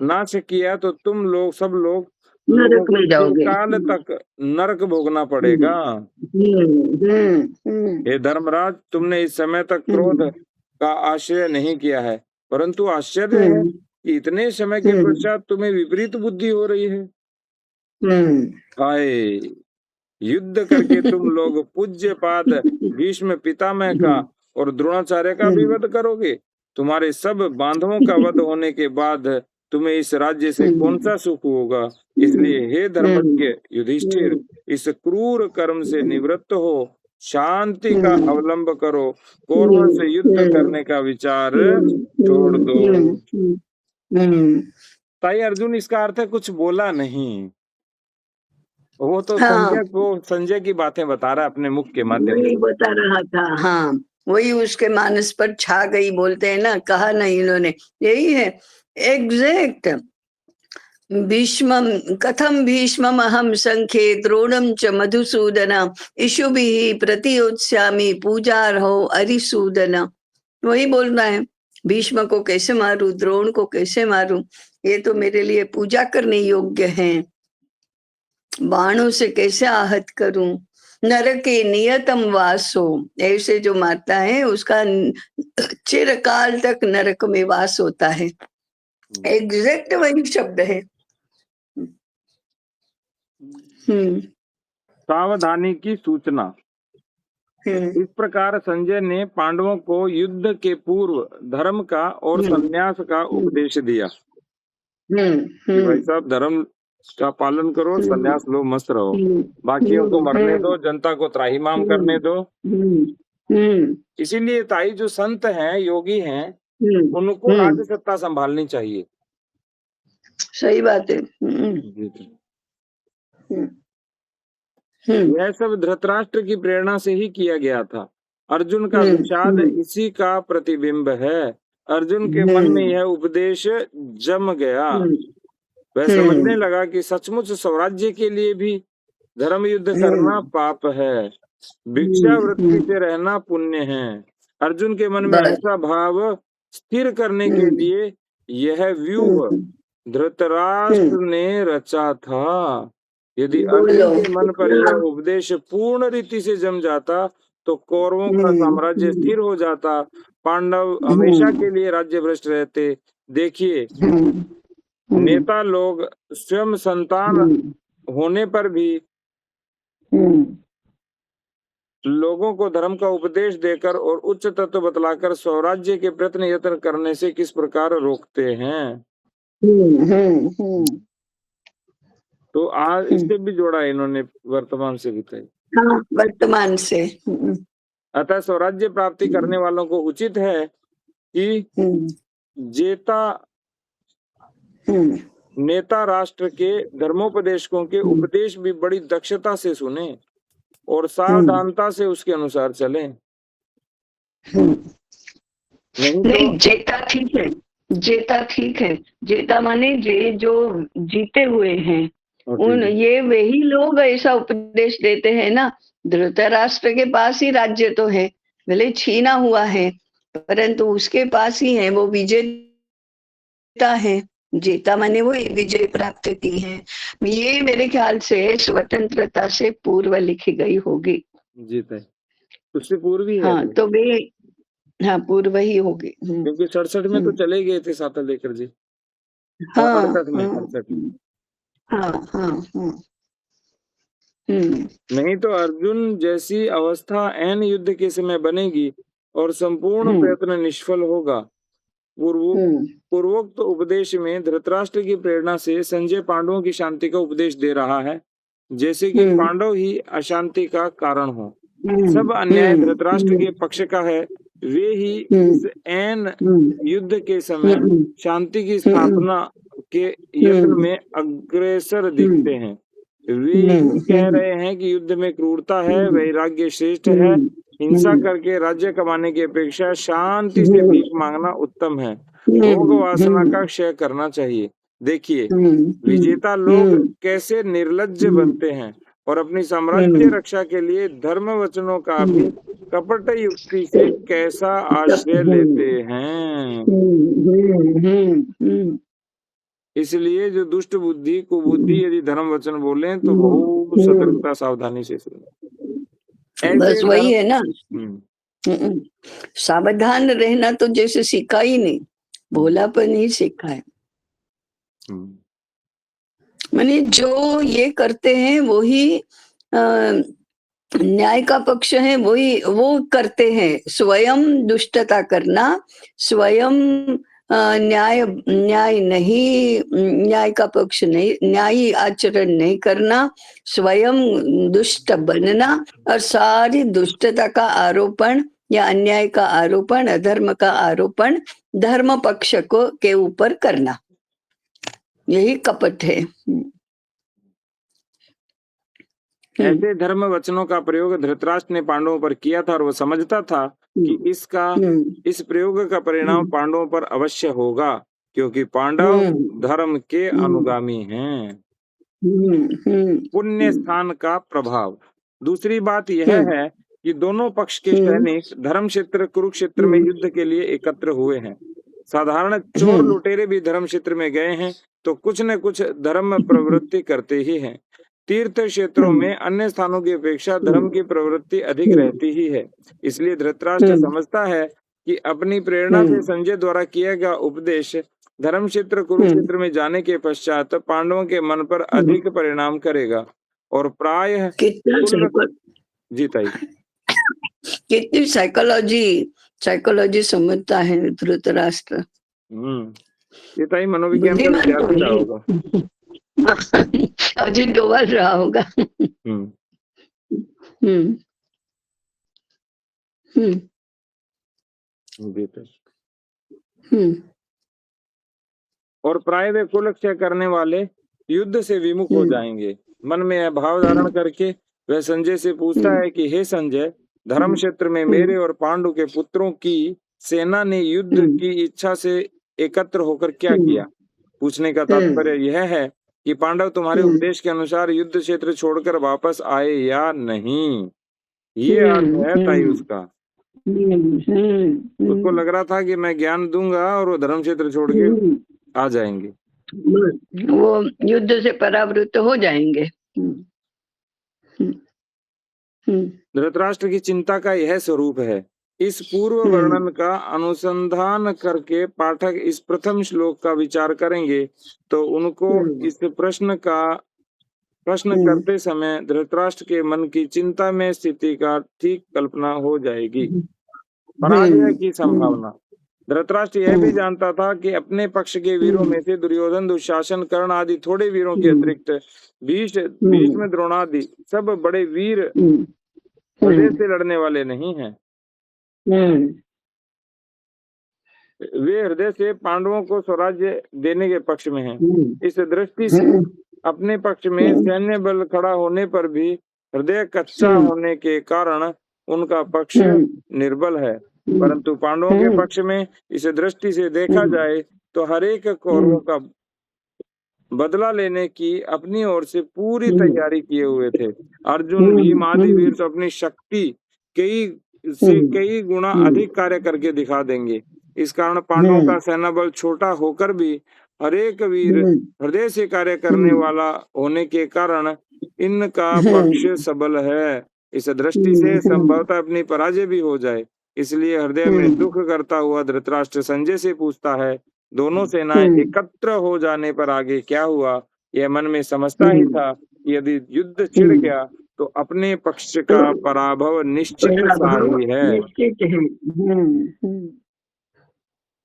नाश किया तो तुम लोग सब लोग नरक में जाओगे, काल तक नरक भोगना पड़ेगा। हे धर्मराज, तुमने इस समय तक क्रोध का आश्रय नहीं किया है, परंतु आश्चर्य है कि इतने समय के पश्चात तुम्हें विपरीत बुद्धि हो रही है। हाय, युद्ध करके तुम लोग पूज्य पाद भीष्म पितामह का और द्रोणाचार्य का भी वध करोगे। तुम्हारे सब बांधवों का वध होने के बाद तुम्हें इस राज्य से कौन सा सुख होगा। इसलिए हे धर्मज्ञ युधिष्ठिर, इस क्रूर कर्म से निवृत्त हो, शांति का अवलंब करो, कौरवों से युद्ध करने का विचार छोड़ दो। ताई अर्जुन इसका अर्थ है कुछ बोला नहीं, वो तो संजय की बातें बता रहा है अपने मुख के माध्यम से बता रहा था। हाँ, वही उसके मानस पर छा गई, बोलते हैं ना, कहा नहीं इन्होंने, यही है एग्जैक्ट। भीष्मं कथम भीष्मम अहम संख्ये द्रोणम च मधुसूदन इषुभिः प्रतियोत्स्यामि पूजार्हो अरिसूदन। वही बोलना है, भीष्म को कैसे मारूं, द्रोण को कैसे मारूं, ये तो मेरे लिए पूजा करने योग्य हैं। बाणों से कैसे आहत करूं, नरके नियतम वासो, ऐसे जो मारता है उसका चिरकाल तक नरक में वास होता है। एग्जैक्ट वही शब्द है। सावधानी की सूचना। इस प्रकार संजय ने पांडवों को युद्ध के पूर्व धर्म का और संन्यास का उपदेश दिया। भाई साहब, धर्म का पालन करो, संन्यास लो, मस्त रहो, बाकियों को मरने दो, जनता को त्राहिमाम करने दो। इसीलिए ताई जो संत हैं, योगी हैं, उनको राज्य सत्ता संभालनी चाहिए। सही बात है। यह सब धृतराष्ट्र की प्रेरणा से ही किया गया था। अर्जुन का विषाद इसी का प्रतिबिंब है। अर्जुन के मन में यह उपदेश जम गया। वह समझने लगा कि सचमुच स्वराज्य के लिए भी धर्म युद्ध करना पाप है, भिक्षावृत्ति से रहना पुण्य है। अर्जुन के मन में ऐसा भाव स्थिर करने के लिए यह व्यूह धृतराष्ट्र ने रचा था। यदि अर्जुन के मन पर यह उपदेश पूर्ण रीति से जम जाता तो कौरवों का साम्राज्य स्थिर हो जाता, पांडव हमेशा के लिए राज्य भ्रष्ट रहते। देखिए, नेता लोग स्वयं संतान होने पर भी लोगों को धर्म का उपदेश देकर और उच्च तत्व बतलाकर स्वराज्य के प्रयत्न यत्न करने से किस प्रकार रोकते हैं। तो आज इससे भी जोड़ा है इन्होंने वर्तमान से भी तय। हाँ, वर्तमान से। अतः स्वराज्य प्राप्ति करने वालों को उचित है कि जेता नेता राष्ट्र के धर्मोपदेशकों के उपदेश भी बड़ी दक्षता से सुने और सावधानता से उसके अनुसार चले। नहीं, जेता ठीक है, जेता ठीक है। जेता माने जो जीते हुए हैं, ये वही लोग ऐसा उपदेश देते हैं ना। धृतराष्ट्र के पास ही राज्य तो है, भले छीना हुआ है, परंतु उसके पास ही है, वो विजेता है। जेता माने वो विजय प्राप्त की है। ये मेरे ख्याल से स्वतंत्रता से पूर्व लिखी गई होगी। जीता है, उससे पूर्व ही है। हाँ, तो वे हाँ पूर्व ही होगी, क्योंकि 67 में तो चले गए थे साता लेकर जी। हाँ, 68 में, 68 में। हाँ। नहीं तो अर्जुन जैसी अवस्था ऐन युद्ध के समय बनेगी और संपूर्ण प्रयत्न निष्फल होगा। पूर्वोक्त उपदेश में धृतराष्ट्र की प्रेरणा से संजय पांडवों की शांति का उपदेश दे रहा है, जैसे कि पांडव ही अशांति का कारण हो। सब अन्याय धृतराष्ट्र के पक्ष का है, वे ही इस ऐन युद्ध के समय शांति की स्थापना के यत्न में अग्रसर दिखते हैं। वे ही कह रहे हैं कि युद्ध में क्रूरता है, वैराग्य श्रेष्ठ है, हिंसा करके राज्य कमाने की अपेक्षा शांति से भीख मांगना उत्तम है, भोग वासना का क्षय करना चाहिए। देखिए विजेता लोग कैसे निर्लज्ज बनते हैं और अपनी साम्राज्य रक्षा के लिए धर्म वचनों का भी कपट युक्ति से कैसा आश्रय लेते हैं। इसलिए जो दुष्ट बुद्धि कुबुद्धि यदि धर्म वचन बोले तो बहुत सतर्कता सावधानी से सुने। बस वही है ना, सावधान रहना तो जैसे सीखा ही नहीं, भोलापन ही सीखा है। माने जो ये करते हैं वही न्याय का पक्ष है, वही वो करते हैं। स्वयं दुष्टता करना, स्वयं न्याय नहीं, न्याय का पक्ष नहीं, न्यायी आचरण नहीं करना, स्वयं दुष्ट बनना और सारी दुष्टता का आरोपण या अन्याय का आरोपण, अधर्म का आरोपण धर्म पक्ष को के ऊपर करना, यही कपट है। ऐसे धर्म वचनों का प्रयोग धृतराष्ट्र ने पांडवों पर किया था और वो समझता था कि इस प्रयोग का परिणाम पांडवों पर अवश्य होगा, क्योंकि पांडव धर्म के अनुगामी हैं। पुण्य स्थान का प्रभाव। दूसरी बात यह है कि दोनों पक्ष के सैनिक धर्म क्षेत्र कुरुक्षेत्र में युद्ध के लिए एकत्र हुए हैं। साधारण चोर लुटेरे भी धर्म क्षेत्र में गए हैं तो कुछ न कुछ धर्म प्रवृत्ति करते ही हैं। तीर्थ क्षेत्रों में अन्य स्थानों की अपेक्षा धर्म की प्रवृत्ति अधिक रहती ही है। इसलिए धृतराष्ट्र समझता है कि अपनी प्रेरणा से संजय द्वारा किया गया उपदेश धर्म क्षेत्र कुरुक्षेत्र में जाने के पश्चात पांडवों के मन पर अधिक परिणाम करेगा और प्रायः जीताई। कितनी साइकोलॉजी समझता है धृतराष्ट्र। जीताई मनोविज्ञान का विद्यार्थी होगा, अजी डोबल रहा होगा। और प्राय वे कुलक्षय करने वाले युद्ध से विमुख हो जाएंगे। मन में यह भाव धारण करके वह संजय से पूछता है कि हे संजय, धर्म क्षेत्र में मेरे और पांडु के पुत्रों की सेना ने युद्ध की इच्छा से एकत्र होकर क्या किया। पूछने का तात्पर्य यह है कि पांडव तुम्हारे उपदेश के अनुसार युद्ध क्षेत्र छोड़कर वापस आए या नहीं। ये अर्थ है ताई उसका। उसको लग रहा था कि मैं ज्ञान दूंगा और वो धर्म क्षेत्र छोड़ के आ जाएंगे, वो युद्ध से परावृत्त हो जाएंगे। धृतराष्ट्र की चिंता का यह स्वरूप है। इस पूर्व वर्णन का अनुसंधान करके पाठक इस प्रथम श्लोक का विचार करेंगे तो उनको इस प्रश्न करते समय धृतराष्ट्र के मन की चिंता में स्थिति का ठीक कल्पना हो जाएगी। पराजय की संभावना। धृतराष्ट्र यह भी जानता था कि अपने पक्ष के वीरों में से दुर्योधन, दुशासन, कर्ण आदि थोड़े वीरों के अतिरिक्त भीष्म, द्रोणादि सब बड़े वीर हृदय से लड़ने वाले नहीं हैं। वे हृदय से पांडवों को स्वराज्य देने के पक्ष में हैं। इस दृष्टि से अपने पक्ष में सैन्य बल खड़ा होने पर भी हृदय कच्चा होने के कारण उनका पक्ष निर्बल है। परंतु पांडवों के पक्ष में इस दृष्टि से देखा जाए तो हर एक कौरवों का बदला लेने की अपनी ओर से पूरी तैयारी किए हुए थे। अर्जुन, भीम आदि वीर तो अपनी शक्ति कई गुना अधिक कार्य करके दिखा देंगे। इस कारण पांडवों का सेना बल छोटा होकर भी हर एक वीर हृदय से कार्य करने वाला होने के कारण इनका पक्ष सबल है। इस दृष्टि से संभवतः अपनी पराजय भी हो जाए। इसलिए हृदय में दुख करता हुआ धृतराष्ट्र संजय से पूछता है, दोनों सेनाएं एकत्र हो जाने पर आगे क्या हुआ? यह मन में समझता ही था कि यदि युद्ध छिड़ गया तो अपने पक्ष का पराभव निश्चित सा ही है।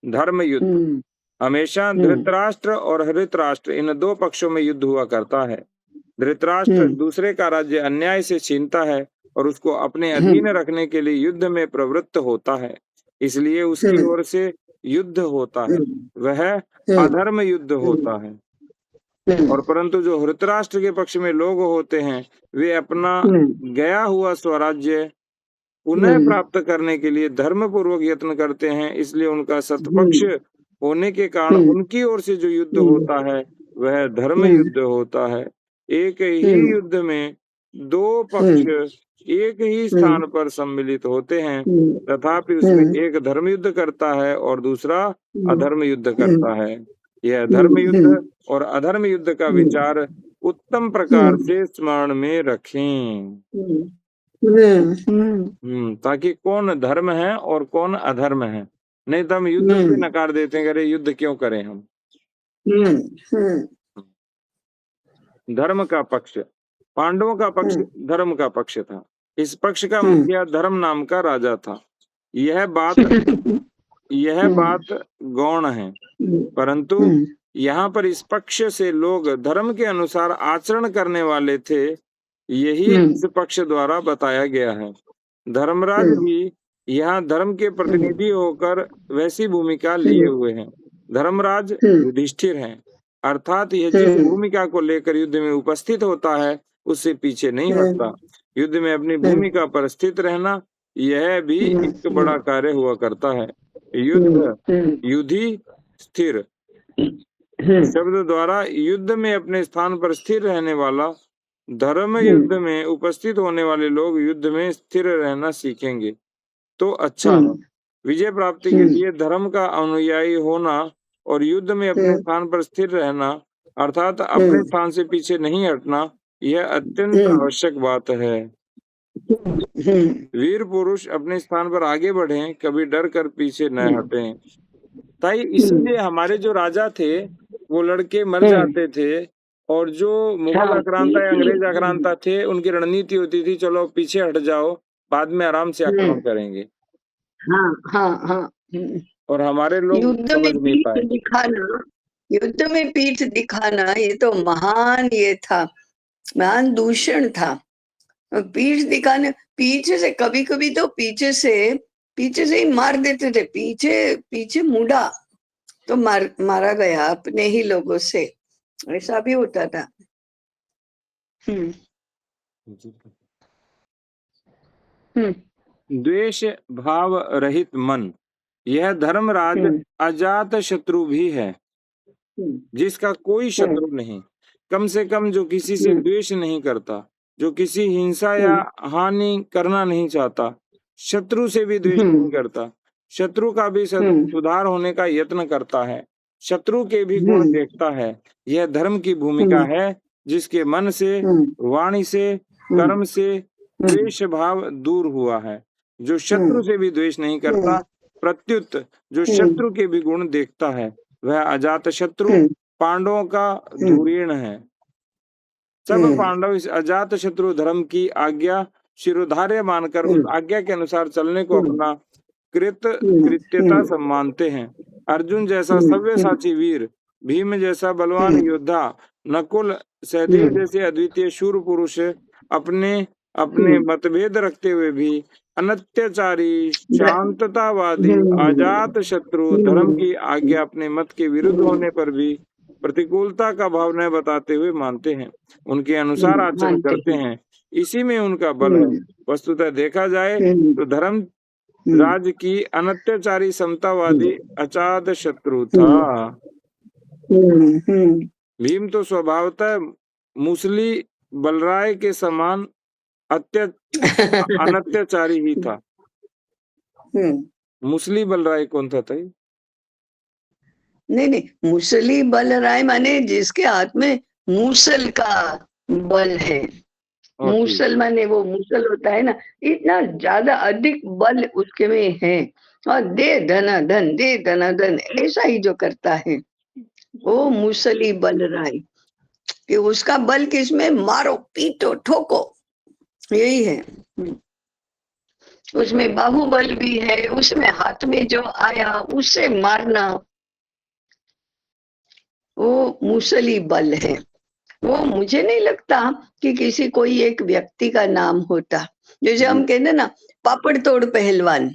धर्म युद्ध हमेशा धृतराष्ट्र और हृतराष्ट्र इन दो पक्षों में युद्ध हुआ करता है। धृतराष्ट्र दूसरे का राज्य अन्याय से छीनता है और उसको अपने अधीन रखने के लिए युद्ध में प्रवृत्त होता है, इसलिए उसकी ओर से युद्ध होता है, वह अधर्म युद्ध होता है। और परंतु जो हृतराष्ट्र के पक्ष में लोग होते हैं वे अपना गया हुआ स्वराज्य पुनः प्राप्त करने के लिए धर्म पूर्वक यत्न करते हैं, इसलिए उनका सतपक्ष होने के कारण उनकी ओर से जो युद्ध होता है वह धर्म युद्ध होता है। एक ही युद्ध में दो पक्ष एक ही स्थान पर सम्मिलित होते हैं, तथापि उसमें एक धर्म युद्ध करता है और दूसरा अधर्म युद्ध करता है। यह धर्म युद्ध और अधर्म युद्ध का विचार उत्तम प्रकार से स्मरण में रखें, ताकि कौन धर्म है और कौन अधर्म है। नहीं तो हम युद्ध से नकार देते हैं, अरे युद्ध क्यों करें हम। धर्म का पक्ष, पांडवों का पक्ष धर्म का पक्ष था। इस पक्ष का मुखिया धर्म नाम का राजा था। यह बात गौण है, परंतु यहाँ पर इस पक्ष से लोग धर्म के अनुसार आचरण करने वाले थे, यही इस पक्ष द्वारा बताया गया है। धर्मराज भी यहाँ धर्म के प्रतिनिधि होकर वैसी भूमिका लिए हुए हैं। धर्मराज युधिष्ठिर हैं, अर्थात यह जिस भूमिका को लेकर युद्ध में उपस्थित होता है उससे पीछे नहीं हटता। युद्ध में अपनी भूमिका पर स्थित रहना यह भी एक बड़ा कार्य हुआ करता है। युधि स्थिर शब्द द्वारा युद्ध में अपने स्थान पर स्थिर रहने वाला, धर्म युद्ध में उपस्थित होने वाले लोग युद्ध में स्थिर रहना सीखेंगे तो अच्छा है। विजय प्राप्ति के लिए धर्म का अनुयायी होना और युद्ध में अपने स्थान पर स्थिर रहना अर्थात अपने स्थान से पीछे नहीं हटना, यह अत्यंत आवश्यक बात है। वीर पुरुष अपने स्थान पर आगे बढ़ें, कभी डर कर पीछे न हटें। ताई इसलिए हमारे जो राजा थे वो लड़के मर जाते थे, और जो मुगल आक्रांता या अंग्रेज आक्रांता थे उनकी रणनीति होती थी, चलो पीछे हट जाओ, बाद में आराम से आक्रमण करेंगे। और हमारे लोग युद्ध में पीठ दिखाना ये तो महान ये था, महान दूषण था। पीठ दिखाने, पीछे से कभी कभी तो पीछे से ही मार देते थे। पीछे मुड़ा तो मारा गया अपने ही लोगों से, ऐसा भी होता था। द्वेष भाव रहित मन, यह धर्मराज अजात शत्रु भी है, जिसका कोई शत्रु नहीं। कम से कम जो किसी से द्वेष नहीं करता, जो किसी हिंसा या हानि करना नहीं चाहता, शत्रु से भी द्वेष नहीं करता, शत्रु का भी सुधार होने का यत्न करता है, शत्रु के भी गुण देखता है। यह धर्म की भूमिका है, जिसके मन से, वाणी से, कर्म से द्वेष भाव दूर हुआ है। जो शत्रु से भी द्वेष नहीं करता, प्रत्युत जो शत्रु के भी गुण देखता है, वह अजात शत्रु पांडवों का धुरीण है। सब पांडव इस अजात शत्रु धर्म की आज्ञा शिरोधार्य मानकर उस आज्ञा के अनुसार चलने को अपना कृत्यता सब मानते हैं। अर्जुन जैसा सव्यसाची वीर, भीम जैसा बलवान योद्धा, नकुल सहदेव जैसे अद्वितीय शूर पुरुष अपने अपने मतभेद रखते हुए भी अनत्याचारी, शांततावादी, अजात शत्रु, धर्म की आज्ञा अपने मत के विरुद्ध होने पर भी प्रतिकूलता का भाव न बताते हुए मानते हैं, उनके अनुसार आचरण करते हैं। इसी में उनका बल है। वस्तुतः देखा जाए तो धर्म राज की अनत्याचारी, समतावादी, अजात शत्रु था। भीम तो स्वभावतः मुसली बलराय के समान अनत्याचारी ही था। मुसली बलराय कौन था ताई? नहीं, मुसली बलराय माने जिसके हाथ में मूसल का बल है। मूसल माने वो मूसल होता है ना, इतना ज्यादा अधिक बल उसके में है, और दे धनाधन, दे धनाधन, ऐसा ही जो करता है वो मूसली बलराय, कि उसका बल किसमें, मारो पीटो ठोको, यही है। उसमें बाहुबल भी है, उसमें हाथ में जो आया उससे मारना, वो मूसली बल है। वो मुझे नहीं लगता कि किसी कोई एक व्यक्ति का नाम होता, जैसे हम कहते ना पापड़ तोड़ पहलवान,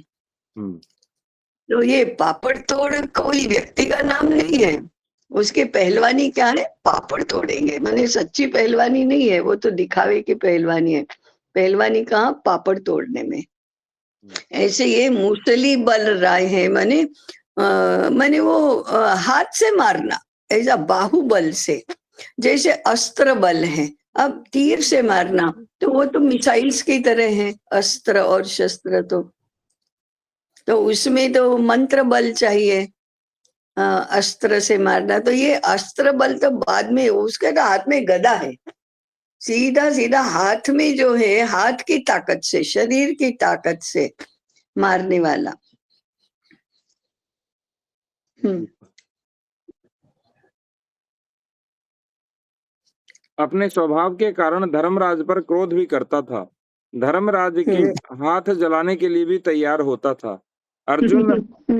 तो ये पापड़ तोड़ कोई व्यक्ति का नाम नहीं है। उसके पहलवानी क्या है, पापड़ तोड़ेंगे, माने सच्ची पहलवानी नहीं है, वो तो दिखावे की पहलवानी है। पहलवानी कहाँ, पापड़ तोड़ने में। ऐसे ये मूसली बलराय है, माने वो हाथ से मारना, ऐसा बाहुबल से, जैसे अस्त्र बल है। अब तीर से मारना तो वो तो मिसाइल्स की तरह है, अस्त्र और शस्त्र, तो उसमें तो मंत्र बल चाहिए, अस्त्र से मारना। तो ये अस्त्र बल तो बाद में, उसके तो हाथ में गदा है, सीधा सीधा हाथ में जो है, हाथ की ताकत से, शरीर की ताकत से मारने वाला। अपने स्वभाव के कारण धर्मराज पर क्रोध भी करता था। धर्मराज के हाथ जलाने के लिए भी तैयार होता था। अर्जुन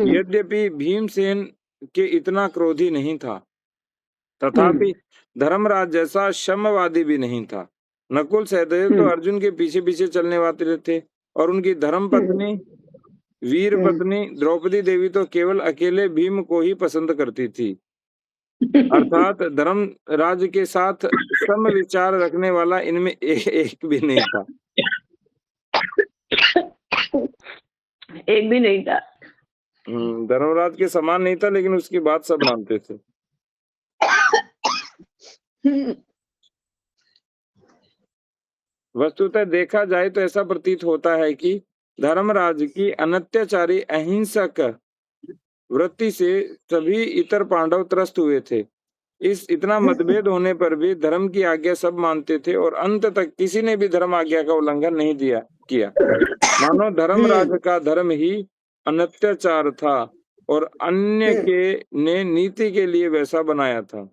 यद्यपि भीमसेन के इतना क्रोधी नहीं था, तथापि धर्मराज जैसा क्षमावादी भी नहीं था। नकुल सहदेव तो अर्जुन के पीछे पीछे चलने वाले थे, और उनकी धर्म पत्नी, वीर पत्नी द्रौपदी देवी तो केवल अकेले भीम को ही पसंद करती थी। अर्थात धर्मराज के साथ सम विचार रखने वाला इनमें एक भी नहीं था। एक भी नहीं था। धर्मराज के समान नहीं था, लेकिन उसकी बात सब मानते थे। वस्तुतः देखा जाए तो ऐसा प्रतीत होता है कि धर्मराज की अनत्याचारी अहिंसक वृत्ति से सभी इतर पांडव त्रस्त हुए थे। इतना मतभेद होने पर भी धर्म की आज्ञा सब मानते थे, और अंत तक किसी ने भी धर्म आज्ञा का उल्लंघन नहीं किया। मानो धर्मराज का धर्म ही अनत्याचार था, और अन्य के ने नीति के लिए वैसा बनाया था।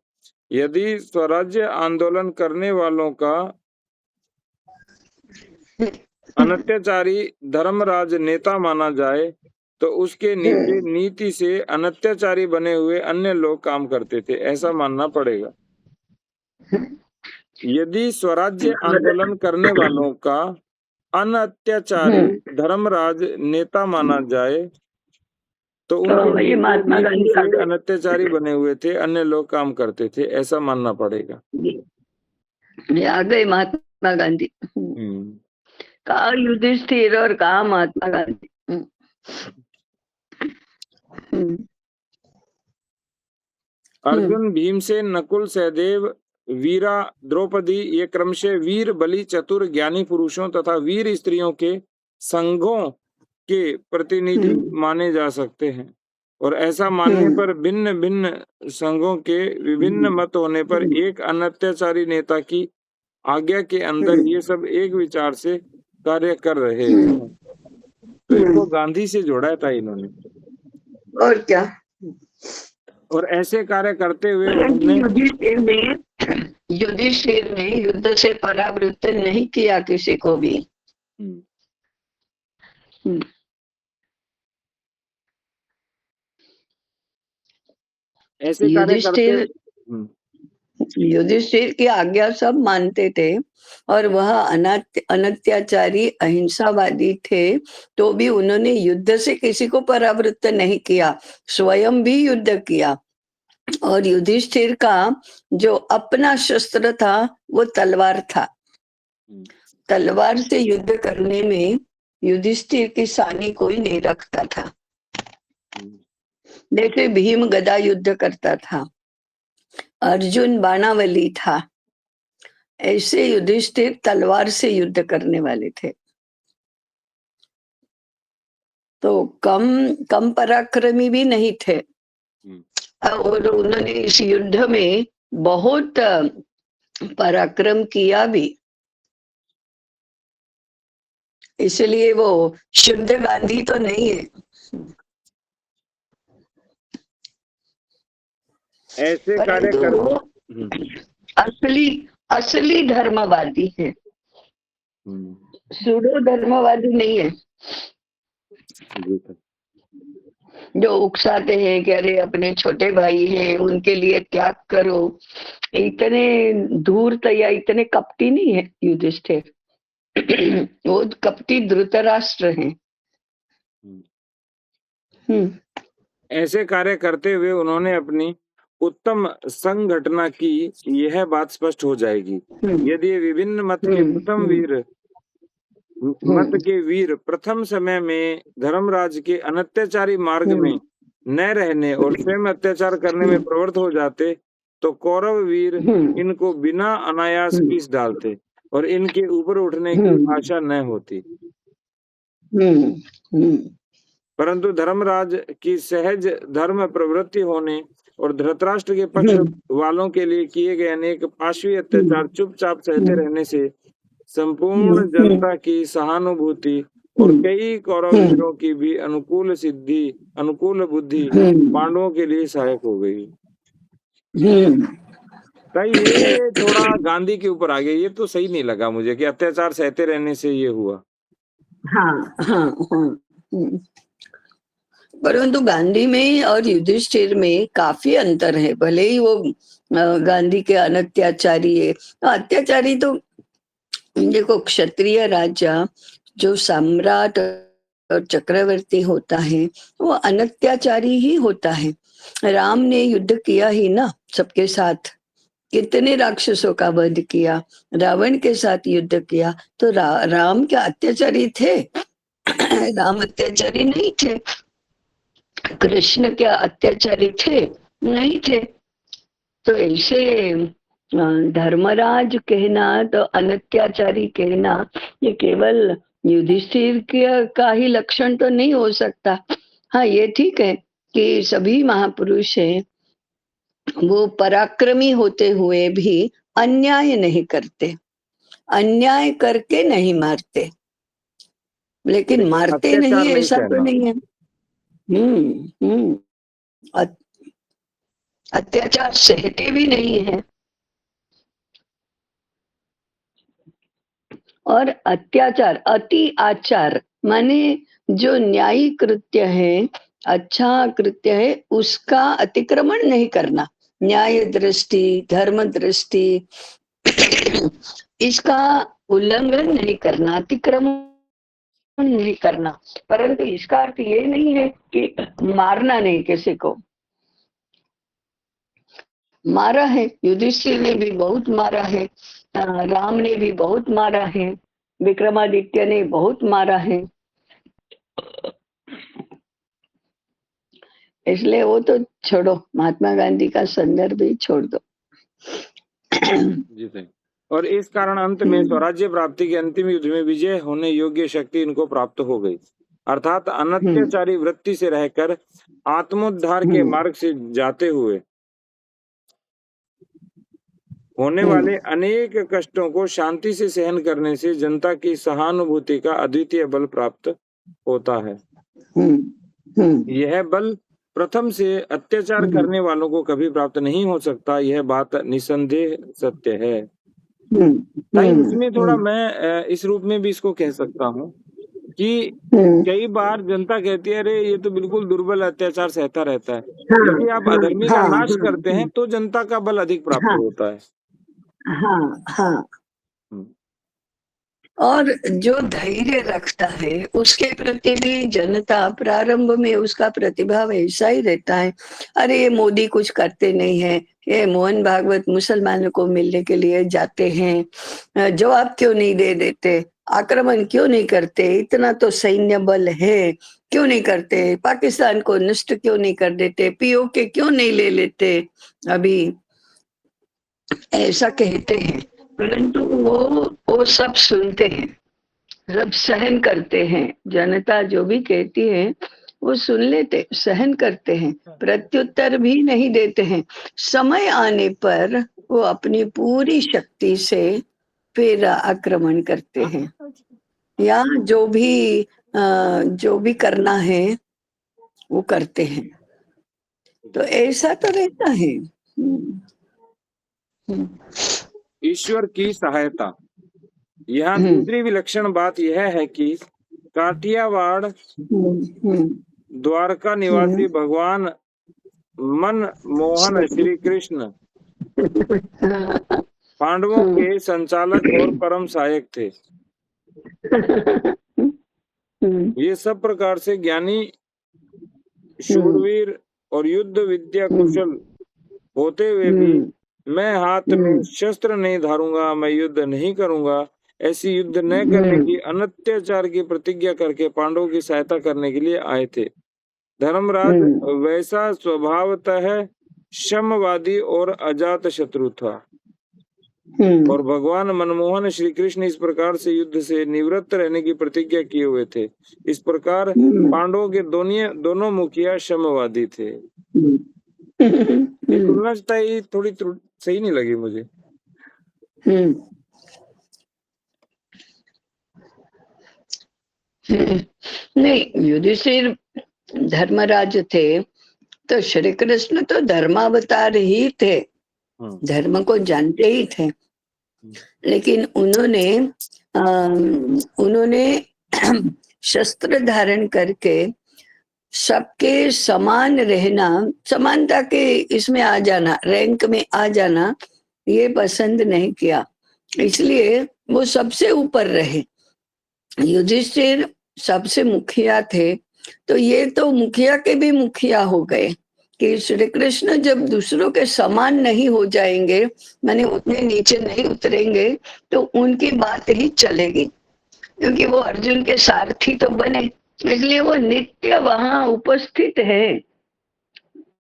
यदि स्वराज्य आंदोलन करने वालों का अनत्याचारी धर्मराज नेता माना जाए, तो उसके नीचे नीति से अनत्याचारी बने हुए अन्य लोग काम करते थे, ऐसा मानना पड़ेगा। यदि स्वराज्य आंदोलन करने वालों का अनत्याचारी धर्मराज नेता माना जाए, तो उनके नीति से अनत्याचारी बने हुए थे अन्य लोग काम करते थे, ऐसा मानना पड़ेगा। आ गए महात्मा गांधी। कहा युधिष्ठिर और कहा महात्मा गांधी। अर्जुन, भीमसेन, नकुल, सहदेव, वीरा, द्रौपदी ये क्रमशः वीर, बलि, चतुर, ज्ञानी पुरुषों तथा वीर स्त्रियों के संघों के प्रतिनिधि माने जा सकते हैं, और ऐसा मानने पर भिन्न भिन्न संघों के विभिन्न मत होने पर एक अनत्याचारी नेता की आज्ञा के अंदर ये सब एक विचार से कार्य कर रहे हैं। तो इसको गांधी से जोड़ा था इन्होंने, और क्या। और ऐसे कार्य करते हुए युधिष्ठिर ने युद्ध से परावृत्त नहीं किया किसी को भी। ऐसे कार्य करते युधिष्ठिर हम्म, युधिष्ठिर की आज्ञा सब मानते थे और वह अनत्याचारी अहिंसावादी थे, तो भी उन्होंने युद्ध से किसी को परावृत्त नहीं किया, स्वयं भी युद्ध किया। और युधिष्ठिर का जो अपना शस्त्र था वो तलवार था। हम्म, तलवार से युद्ध करने में युधिष्ठिर की सानी कोई नहीं रखता था। हम्म। जैसे भीम गदा युद्ध करता था, अर्जुन बाणावली था, ऐसे युधिष्ठिर तलवार से युद्ध करने वाले थे। तो कम कम पराक्रमी भी नहीं थे, और उन्होंने इस युद्ध में बहुत पराक्रम किया भी, इसलिए वो शुद्ध गांधी तो नहीं है। ऐसे कार्य परंतु कर वो असली असली धर्मवादी है, हम्म, सूडो धर्मवादी नहीं है, जी सर। जो उकसाते हैं कि अरे अपने छोटे भाई हैं उनके लिए त्याग करो। इतने धूर्त या इतने कपटी नहीं है युधिष्ठिर। वो कपटी धृतराष्ट्र हैं। हम्म ऐसे कार्य करते हुए उन्होंने अपनी उत्तम संघटना की, यह बात स्पष्ट हो जाएगी हम्म यदि विभिन्न मत के हम्म प्रथम हम्म वीर मत हम्म के वीर प्रथम समय में धर्मराज के अनत्याचारी मार्ग में न रहने और स्वयं अत्याचार करने में प्रवृत्त हो जाते, तो कौरव वीर हम्म इनको बिना अनायास हम्म पीस डालते और इनके ऊपर उठने की हम्म आशा न होती। हम्म हम्म परंतु धर्मराज की सहज धर्म प्रवृत्ति होने और धृतराष्ट्र के पक्ष हम्म वालों के लिए किए गए अनेक पाशवी अत्याचार चुपचाप सहते हम्म रहने से संपूर्ण हम्म जनता की सहानुभूति और हम्म कई कौरव हम्म वीरों की भी अनुकूल बुद्धि हम्म पांडवों के लिए सहायक हो गई। हम्म तो ये थोड़ा गांधी के ऊपर आ गया, ये तो सही नहीं लगा मुझे कि अत्याचार सहते रहने से ये हुआ। हाँ हाँ हाँ हम्म। परंतु गांधी में और युधिष्ठिर में काफी अंतर है, भले ही वो गांधी के अनत्याचारी है, तो अत्याचारी तो देखो, क्षत्रिय राजा जो सम्राट और चक्रवर्ती होता है वो अनत्याचारी ही होता है। राम ने युद्ध किया ही ना सबके साथ, कितने राक्षसों का वध किया, रावण के साथ युद्ध किया, तो राम क्या अत्याचारी थे? राम अत्याचारी नहीं थे। कृष्ण क्या अत्याचारी थे? नहीं थे। तो ऐसे धर्मराज कहना तो अनत्याचारी कहना, ये केवल युधिष्ठिर का ही लक्षण तो नहीं हो सकता। हाँ, ये ठीक है कि सभी महापुरुष हैं, वो पराक्रमी होते हुए भी अन्याय नहीं करते, अन्याय करके नहीं मारते, लेकिन लेकिन मारते नहीं अत्याचार नहीं ऐसा तो सहना। नहीं है। अ- अत्याचार सहते भी नहीं है। और अत्याचार, अति आचार माने जो न्यायी कृत्य है, अच्छा कृत्य है, उसका अतिक्रमण नहीं करना, न्याय दृष्टि, धर्म दृष्टि, इसका उल्लंघन नहीं करना, अतिक्रमण नहीं करना। परंतु इसका अर्थ ये नहीं है कि मारना नहीं किसी को। मारा है, युधिष्ठिर ने भी बहुत मारा है, राम ने भी बहुत मारा है, विक्रमादित्य ने बहुत मारा है, इसलिए वो तो छोड़ो, महात्मा गांधी का संदर्भ ही छोड़ दो। जी सही। और इस कारण अंत में स्वराज्य प्राप्ति के अंतिम युद्ध में विजय होने योग्य शक्ति इनको प्राप्त हो गई, अर्थात हम्म अनत्याचारी वृत्ति से रहकर आत्मोद्धार के हम्म मार्ग से जाते हुए होने वाले हम्म अनेक कष्टों को शांति से सहन करने से जनता की सहानुभूति का अद्वितीय बल प्राप्त होता है। हम्म हम्म यह बल प्रथम से अत्याचार करने वालों को कभी प्राप्त नहीं हो सकता, यह बात निसंदेह सत्य है। ताई इसमें थोड़ा मैं इस रूप में भी इसको कह सकता हूँ कि कई बार जनता कहती है अरे ये तो बिल्कुल दुर्बल अत्याचार सहता रहता है। यदि आप अधर्मी का नाश करते हैं तो जनता का बल अधिक प्राप्त होता है। हाँ हाँ। हम्म, और जो धैर्य रखता है उसके प्रति भी जनता प्रारंभ में उसका प्रतिभाव ऐसा ही रहता है, अरे ये मोदी कुछ करते नहीं है, ये मोहन भागवत मुसलमानों को मिलने के लिए जाते हैं, जवाब क्यों नहीं दे देते, आक्रमण क्यों नहीं करते, इतना तो सैन्य बल है क्यों नहीं करते, पाकिस्तान को नष्ट क्यों नहीं कर देते, पीओके क्यों नहीं ले लेते, अभी ऐसा कहते हैं। परंतु वो सब सुनते हैं, सब सहन करते हैं, जनता जो भी कहती है वो सुन लेते, सहन करते हैं, प्रत्युत्तर भी नहीं देते हैं। समय आने पर वो अपनी पूरी शक्ति से फिर आक्रमण करते हैं, या जो भी करना है वो करते हैं। तो ऐसा तो रहता है। ईश्वर की सहायता। यहाँ दूसरी विलक्षण बात यह है कि काठियावाड़ द्वारका निवासी भगवान मनमोहन श्री कृष्ण पांडवों के संचालक और परम सहायक थे। ये सब प्रकार से ज्ञानी, शूरवीर और युद्ध विद्या कुशल होते हुए भी मैं हाथ में शस्त्र नहीं धारूंगा, मैं युद्ध नहीं करूंगा, ऐसी युद्ध न करने की अनत्याचार की प्रतिज्ञा करके पांडवों की सहायता करने के लिए आए थे। धर्मराज वैसा स्वभावतः क्षमवादी और अजात शत्रु था, और भगवान मनमोहन श्री कृष्ण इस प्रकार से युद्ध से निवृत्त रहने की प्रतिज्ञा किए हुए थे। इस प्रकार पांडवों के दोनों मुखिया क्षमवादी थे। ये तुलना थोड़ी सही नहीं लगी मुझे। नहीं, युधिष्ठिर धर्मराज थे तो श्री कृष्ण तो धर्मावतार ही थे, धर्म को जानते ही थे, लेकिन उन्होंने शस्त्र धारण करके सबके समान रहना, समानता के इसमें आ जाना, रैंक में आ जाना, ये पसंद नहीं किया, इसलिए वो सबसे ऊपर रहे। युधिष्ठिर सबसे मुखिया थे, तो ये तो मुखिया के भी मुखिया हो गए कि श्री कृष्ण जब दूसरों के समान नहीं हो जाएंगे, माने उतने नीचे नहीं उतरेंगे, तो उनकी बात ही चलेगी, क्योंकि वो अर्जुन के सारथी तो बने, इसलिए वो नित्य वहां उपस्थित है,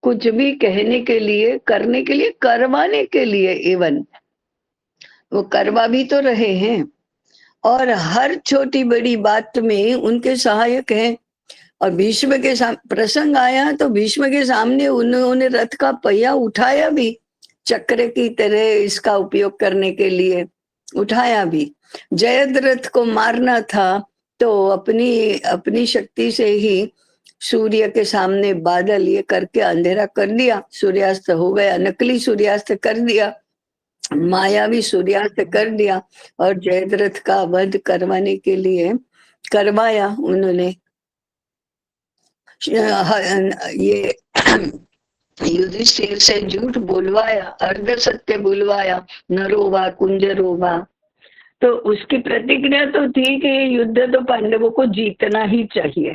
कुछ भी कहने के लिए, करने के लिए, करवाने के लिए, इवन वो करवा भी तो रहे हैं, और हर छोटी बड़ी बात में उनके सहायक हैं। और भीष्म के प्रसंग आया तो भीष्म के सामने उन्होंने रथ का पहिया उठाया भी, चक्र की तरह इसका उपयोग करने के लिए उठाया भी। जयद्रथ को मारना था तो अपनी शक्ति से ही सूर्य के सामने बादल ये करके अंधेरा कर दिया, सूर्यास्त हो गया, नकली सूर्यास्त कर दिया, मायावी सूर्यास्त कर दिया, और जयद्रथ का वध करवाने के लिए करवाया उन्होंने। ये युधिष्ठिर से झूठ बोलवाया, अर्ध सत्य बुलवाया, नरोवा कुंजरोवा, तो उसकी प्रतिक्रिया तो थी कि युद्ध तो पांडवों को जीतना ही चाहिए,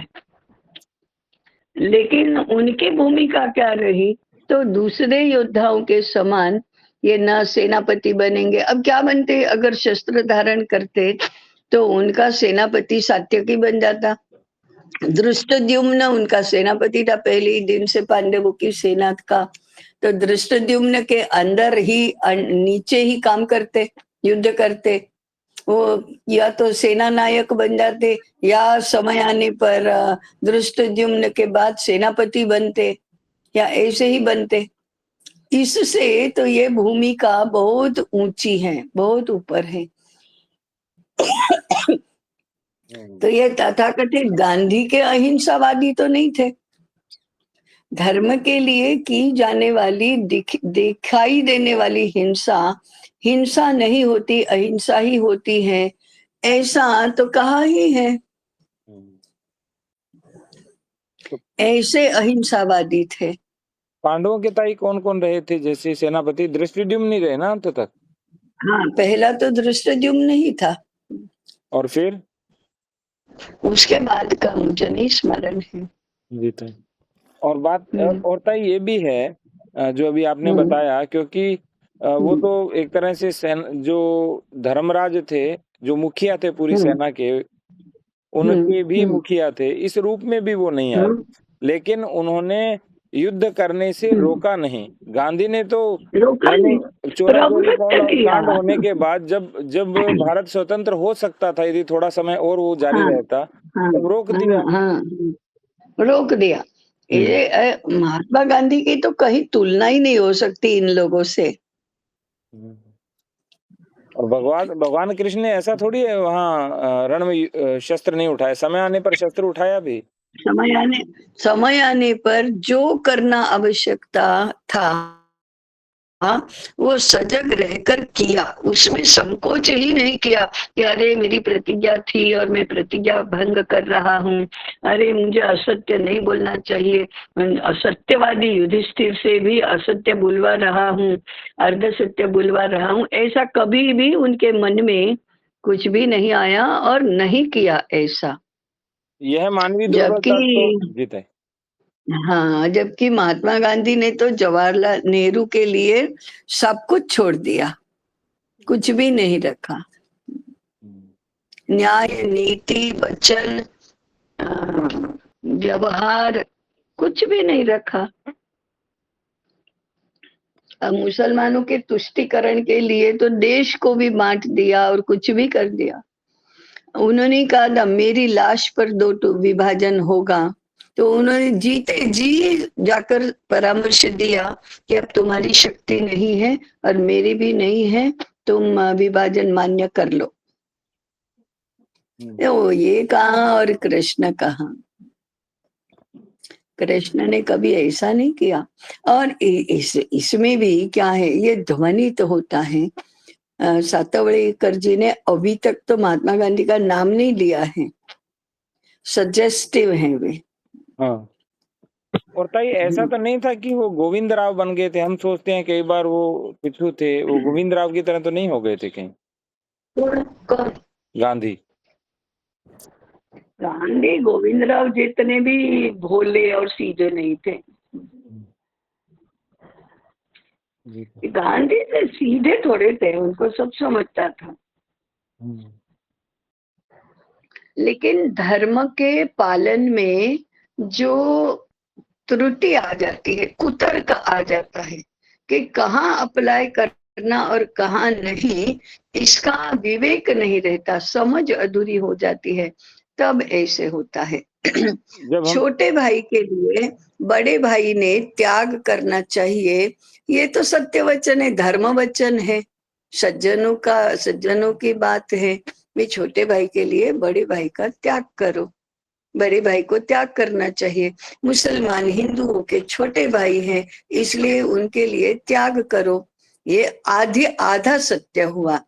लेकिन उनकी भूमिका क्या रही, तो दूसरे योद्धाओं के समान ये न सेनापति बनेंगे। अब क्या बनते, अगर शस्त्र धारण करते तो उनका सेनापति सात्यकी बन जाता, धृष्टद्युम्न उनका सेनापति था पहले ही दिन से पांडवों की सेना का, तो धृष्टद्युम्न के अंदर ही नीचे ही काम करते, युद्ध करते, वो या तो सेना नायक बन जाते, या समय आने पर धृष्टद्युम्न के बाद सेनापति बनते, या ऐसे ही बनते। इससे तो ये भूमिका बहुत ऊंची है, बहुत ऊपर है। तो ये तथाकथित गांधी के अहिंसावादी तो नहीं थे, धर्म के लिए की जाने वाली दिखाई देने वाली हिंसा नहीं होती, अहिंसा ही होती है, ऐसा तो कहा ही है। तो ऐसे अहिंसावादी थे। पांडवों के ताई कौन कौन रहे थे? जैसे सेनापति धृष्टद्युम्न नहीं रहे ना अंत तक? हाँ, पहला तो धृष्टद्युम्न ही था, और फिर? उसके बाद का मुझे नहीं स्मरण है। जी ताई। और बात हम्म, और ताई ये भी है जो अभी आपने हम्म, बताया, क्योंकि वो हम्म, तो एक तरह से जो धर्मराज थे, जो मुखिया थे पूरी हम्म, सेना के, हम्म, उनके भी हम्म, मुखिया थे, इस रूप में भी वो नहीं आए, हम्म, लेकिन उन्होंने युद्ध करने से हम्म। रोका नहीं। गांधी ने तो रोका यानी नहीं, चोरा चोरी प्रवृत्त किया। कांड होने के बाद जब जब भारत स्वतंत्र हो सकता था, यदि थोड़ा समय और वो जारी हाँ, रहता, हाँ, तब रोक दिया। हाँ, हाँ, रोक दिया। हम्म। ये महात्मा गांधी की तो कहीं तुलना ही नहीं हो सकती इन लोगों से। और भगवान भगवान कृष्ण ने ऐसा थोड़ी है वहाँ रण में शस्त्र नहीं उठाए, समय आने पर शस्त्र उठाया भी। समय आने समय आने पर जो करना आवश्यकता था, हाँ, वो सजग रहकर किया, उसमें संकोच ही नहीं किया कि अरे मेरी प्रतिज्ञा थी और मैं प्रतिज्ञा भंग कर रहा हूँ, अरे मुझे असत्य नहीं बोलना चाहिए, असत्यवादी युधिष्ठिर से भी असत्य बुलवा रहा हूँ, अर्ध सत्य बुलवा रहा हूँ, ऐसा कभी भी उनके मन में कुछ भी नहीं आया और नहीं किया ऐसा। यह मानवीय जबकि दुर्बलता तो जीत है। हाँ, जबकि महात्मा गांधी ने तो जवाहरलाल नेहरू के लिए सब कुछ छोड़ दिया, कुछ भी नहीं रखा। न्याय, नीति, वचन, अ, व्यवहार, कुछ भी नहीं रखा। अब मुसलमानों के तुष्टीकरण के लिए तो देश को भी बांट दिया और कुछ भी कर दिया। उन्होंने कहा था मेरी लाश पर दो विभाजन होगा, तो उन्होंने जीते जी जाकर परामर्श दिया कि अब तुम्हारी शक्ति नहीं है और मेरी भी नहीं है, तुम विभाजन मान्य कर लो। वो ये कहा और कृष्ण कहा, कृष्ण ने कभी ऐसा नहीं किया। और इसमें भी क्या है, ये ध्वनित तो होता है। सातवड़ेकर जी ने अभी तक तो महात्मा गांधी का नाम नहीं लिया है, सजेस्टिव है वे। हाँ, और ताई ऐसा तो नहीं था कि वो गोविंद राव बन गए थे। हम सोचते हैं कई बार वो पिछू थे, वो गोविंद राव की तरह तो नहीं हो गए थे कहीं कौन? गांधी? गांधी गोविंदराव जितने भी भोले और सीधे नहीं थे। जी। गांधी से सीधे थोड़े थे, उनको सब समझता था, लेकिन धर्म के पालन में जो त्रुटि आ जाती है, कुतर्क आ जाता है कि कहाँ अप्लाई करना और कहाँ नहीं, इसका विवेक नहीं रहता, समझ अधूरी हो जाती है, तब ऐसे होता है। जब हम छोटे भाई के लिए बड़े भाई ने त्याग करना चाहिए, ये तो सत्य वचन है, धर्म वचन है, सज्जनों की बात है। वे छोटे भाई के लिए बड़े भाई का त्याग करो, बड़े भाई को त्याग करना चाहिए। मुसलमान हिंदुओं के छोटे भाई हैं, इसलिए उनके लिए त्याग करो, ये आधा सत्य हुआ।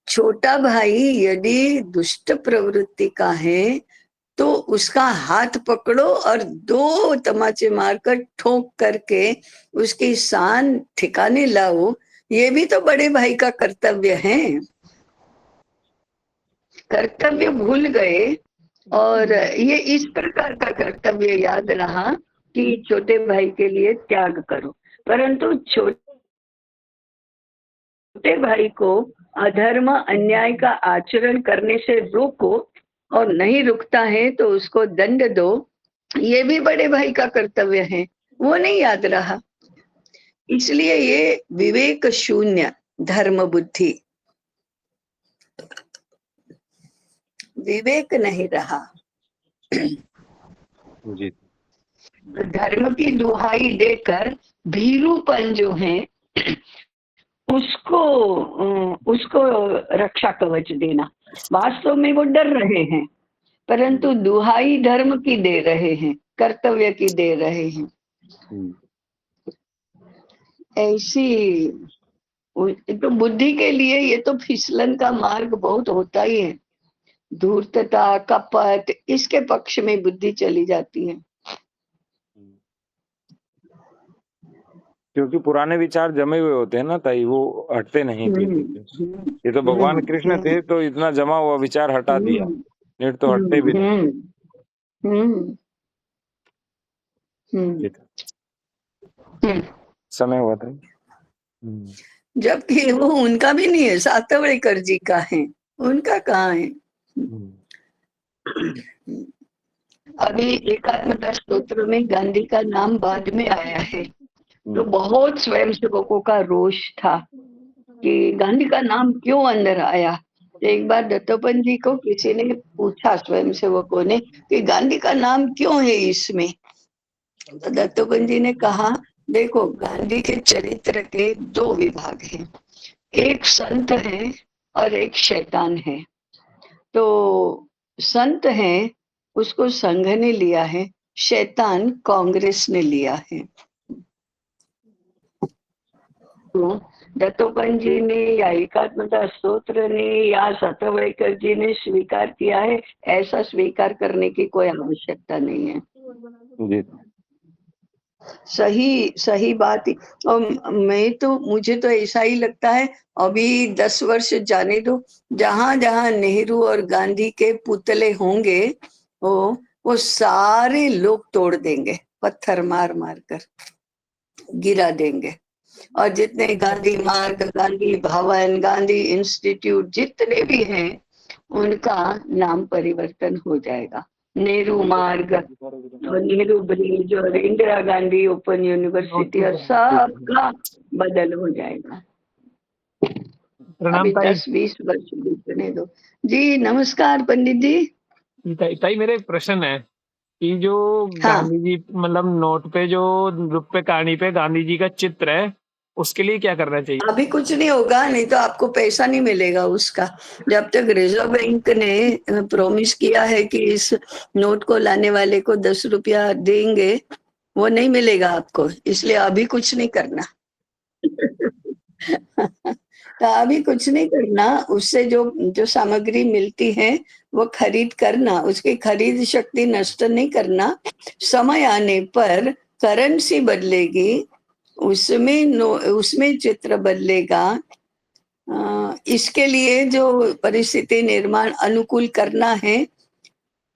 छोटा भाई यदि दुष्ट प्रवृत्ति का है तो उसका हाथ पकड़ो और दो तमाचे मारकर ठोक करके उसकी शान ठिकाने लाओ, ये भी तो बड़े भाई का कर्तव्य है। कर्तव्य भूल गए और ये इस प्रकार का कर्तव्य याद रहा कि छोटे भाई के लिए त्याग करो, परंतु छोटे भाई को अधर्म अन्याय का आचरण करने से रोको, और नहीं रुकता है तो उसको दंड दो, ये भी बड़े भाई का कर्तव्य है, वो नहीं याद रहा। इसलिए ये विवेक शून्य धर्म बुद्धि, विवेक नहीं रहा। जी। धर्म की दुहाई देकर भीरूपन जो है उसको उसको रक्षा कवच देना, वास्तव में वो डर रहे हैं, परंतु दुहाई धर्म की दे रहे हैं, कर्तव्य की दे रहे हैं। ऐसी तो बुद्धि के लिए ये तो फिसलन का मार्ग बहुत होता ही है। धूर्तता, कपट, इसके पक्ष में बुद्धि चली जाती है। क्योंकि पुराने विचार जमे हुए होते हैं ना ताई, वो हटते नहीं पीछे से। ये तो भगवान कृष्ण थे तो इतना जमा हुआ विचार हटा दिया, नहीं तो हटते भी नहीं। ये तो समय हुआ था। जबकि वो उनका भी नहीं है, सातवड़ेकर जी का है, उनका कहाँ है। अभी एकात्मता स्तोत्र में गांधी का नाम बाद में आया है, तो बहुत स्वयंसेवकों का रोष था कि गांधी का नाम क्यों अंदर आया। तो एक बार दत्तोपंत जी को किसी ने पूछा, स्वयंसेवकों ने, कि गांधी का नाम क्यों है इसमें। तो दत्तोपंत जी ने कहा, देखो गांधी के चरित्र के दो विभाग हैं, एक संत है और एक शैतान है। तो संत है उसको संघ ने लिया है, शैतान कांग्रेस ने लिया है। तो दत्तोपंत जी ने या एकात्मता स्तोत्र ने या सातवड़ेकर जी ने स्वीकार किया है, ऐसा स्वीकार करने की कोई आवश्यकता नहीं है। जी सही बात ही। और मुझे तो ऐसा ही लगता है, अभी 10 वर्ष जाने दो, जहां जहां नेहरू और गांधी के पुतले होंगे वो सारे लोग तोड़ देंगे, पत्थर मार मार कर गिरा देंगे। और जितने गांधी मार्ग, गांधी भवन, गांधी इंस्टीट्यूट जितने भी हैं, उनका नाम परिवर्तन हो जाएगा। नेहरू मार्ग और नेहरू ब्रिज और इंदिरा गांधी ओपन यूनिवर्सिटी और सबका बदल हो जाएगा। प्रणाम अभी ताई। 10-20 वर्ष बीतने दो। जी नमस्कार पंडित जी। ताई मेरा एक प्रश्न है कि जो हाँ, गांधी जी मतलब नोट पे जो रुपए कहानी पे गांधी जी का चित्र है, उसके लिए क्या करना चाहिए? अभी कुछ नहीं होगा, नहीं तो आपको पैसा नहीं मिलेगा उसका। जब तक रिजर्व बैंक ने प्रॉमिस किया है कि इस नोट को लाने वाले को 10 रुपया देंगे, वो नहीं मिलेगा आपको, इसलिए अभी कुछ नहीं करना। तो अभी कुछ नहीं करना, उससे जो सामग्री मिलती है वो खरीद करना, उसकी खरीद शक्ति नष्ट नहीं करना। समय आने पर करेंसी बदलेगी, उसमें चित्र बदलेगा। इसके लिए जो परिस्थिति निर्माण अनुकूल करना है,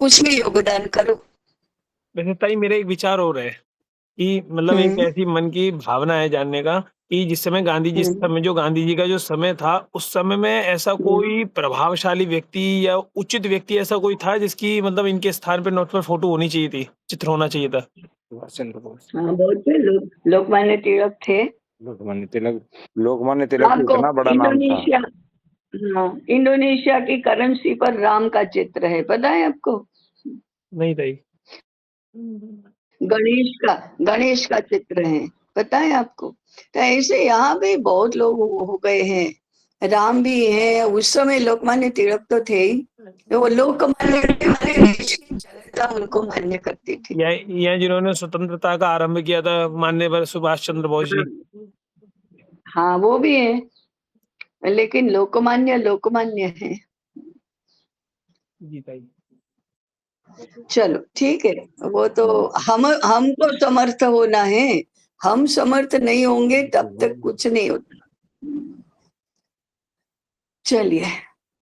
उसमें योगदान करो। वैसे ताई मेरा एक विचार और है कि मतलब एक ऐसी मन की भावना है जानने का कि जिस समय गांधी जी समय जो गांधी जी का जो समय था, उस समय में ऐसा कोई प्रभावशाली व्यक्ति या उचित व्यक्ति ऐसा कोई था जिसकी मतलब इनके स्थान पे नोट पर फोटो होनी चाहिए थी, चित्र होना चाहिए था? हाँ, बहुत से लोकमान्य तिलक थे। लोकमान्य तिलक आपको इतना बड़ा नाम था। इंडोनेशिया की करेंसी पर राम का चित्र है, पता है आपको? नहीं ताई। गणेश का चित्र है, पता है आपको? तो ऐसे यहाँ पे बहुत लोग हो गए हैं, राम भी है। उस समय लोकमान्य तिलक तो थे ही, वो लोकमान्य देश की जनता उनको मान्य करती थी। या जिन्होंने स्वतंत्रता का आरंभ किया था, माननीय सुभाष चंद्र बोस जी। हाँ वो भी है, लेकिन लोकमान्य है। जी ताई। चलो ठीक है, वो तो हमको समर्थ होना है। हम समर्थ नहीं होंगे तब तक कुछ नहीं होता। चलिए।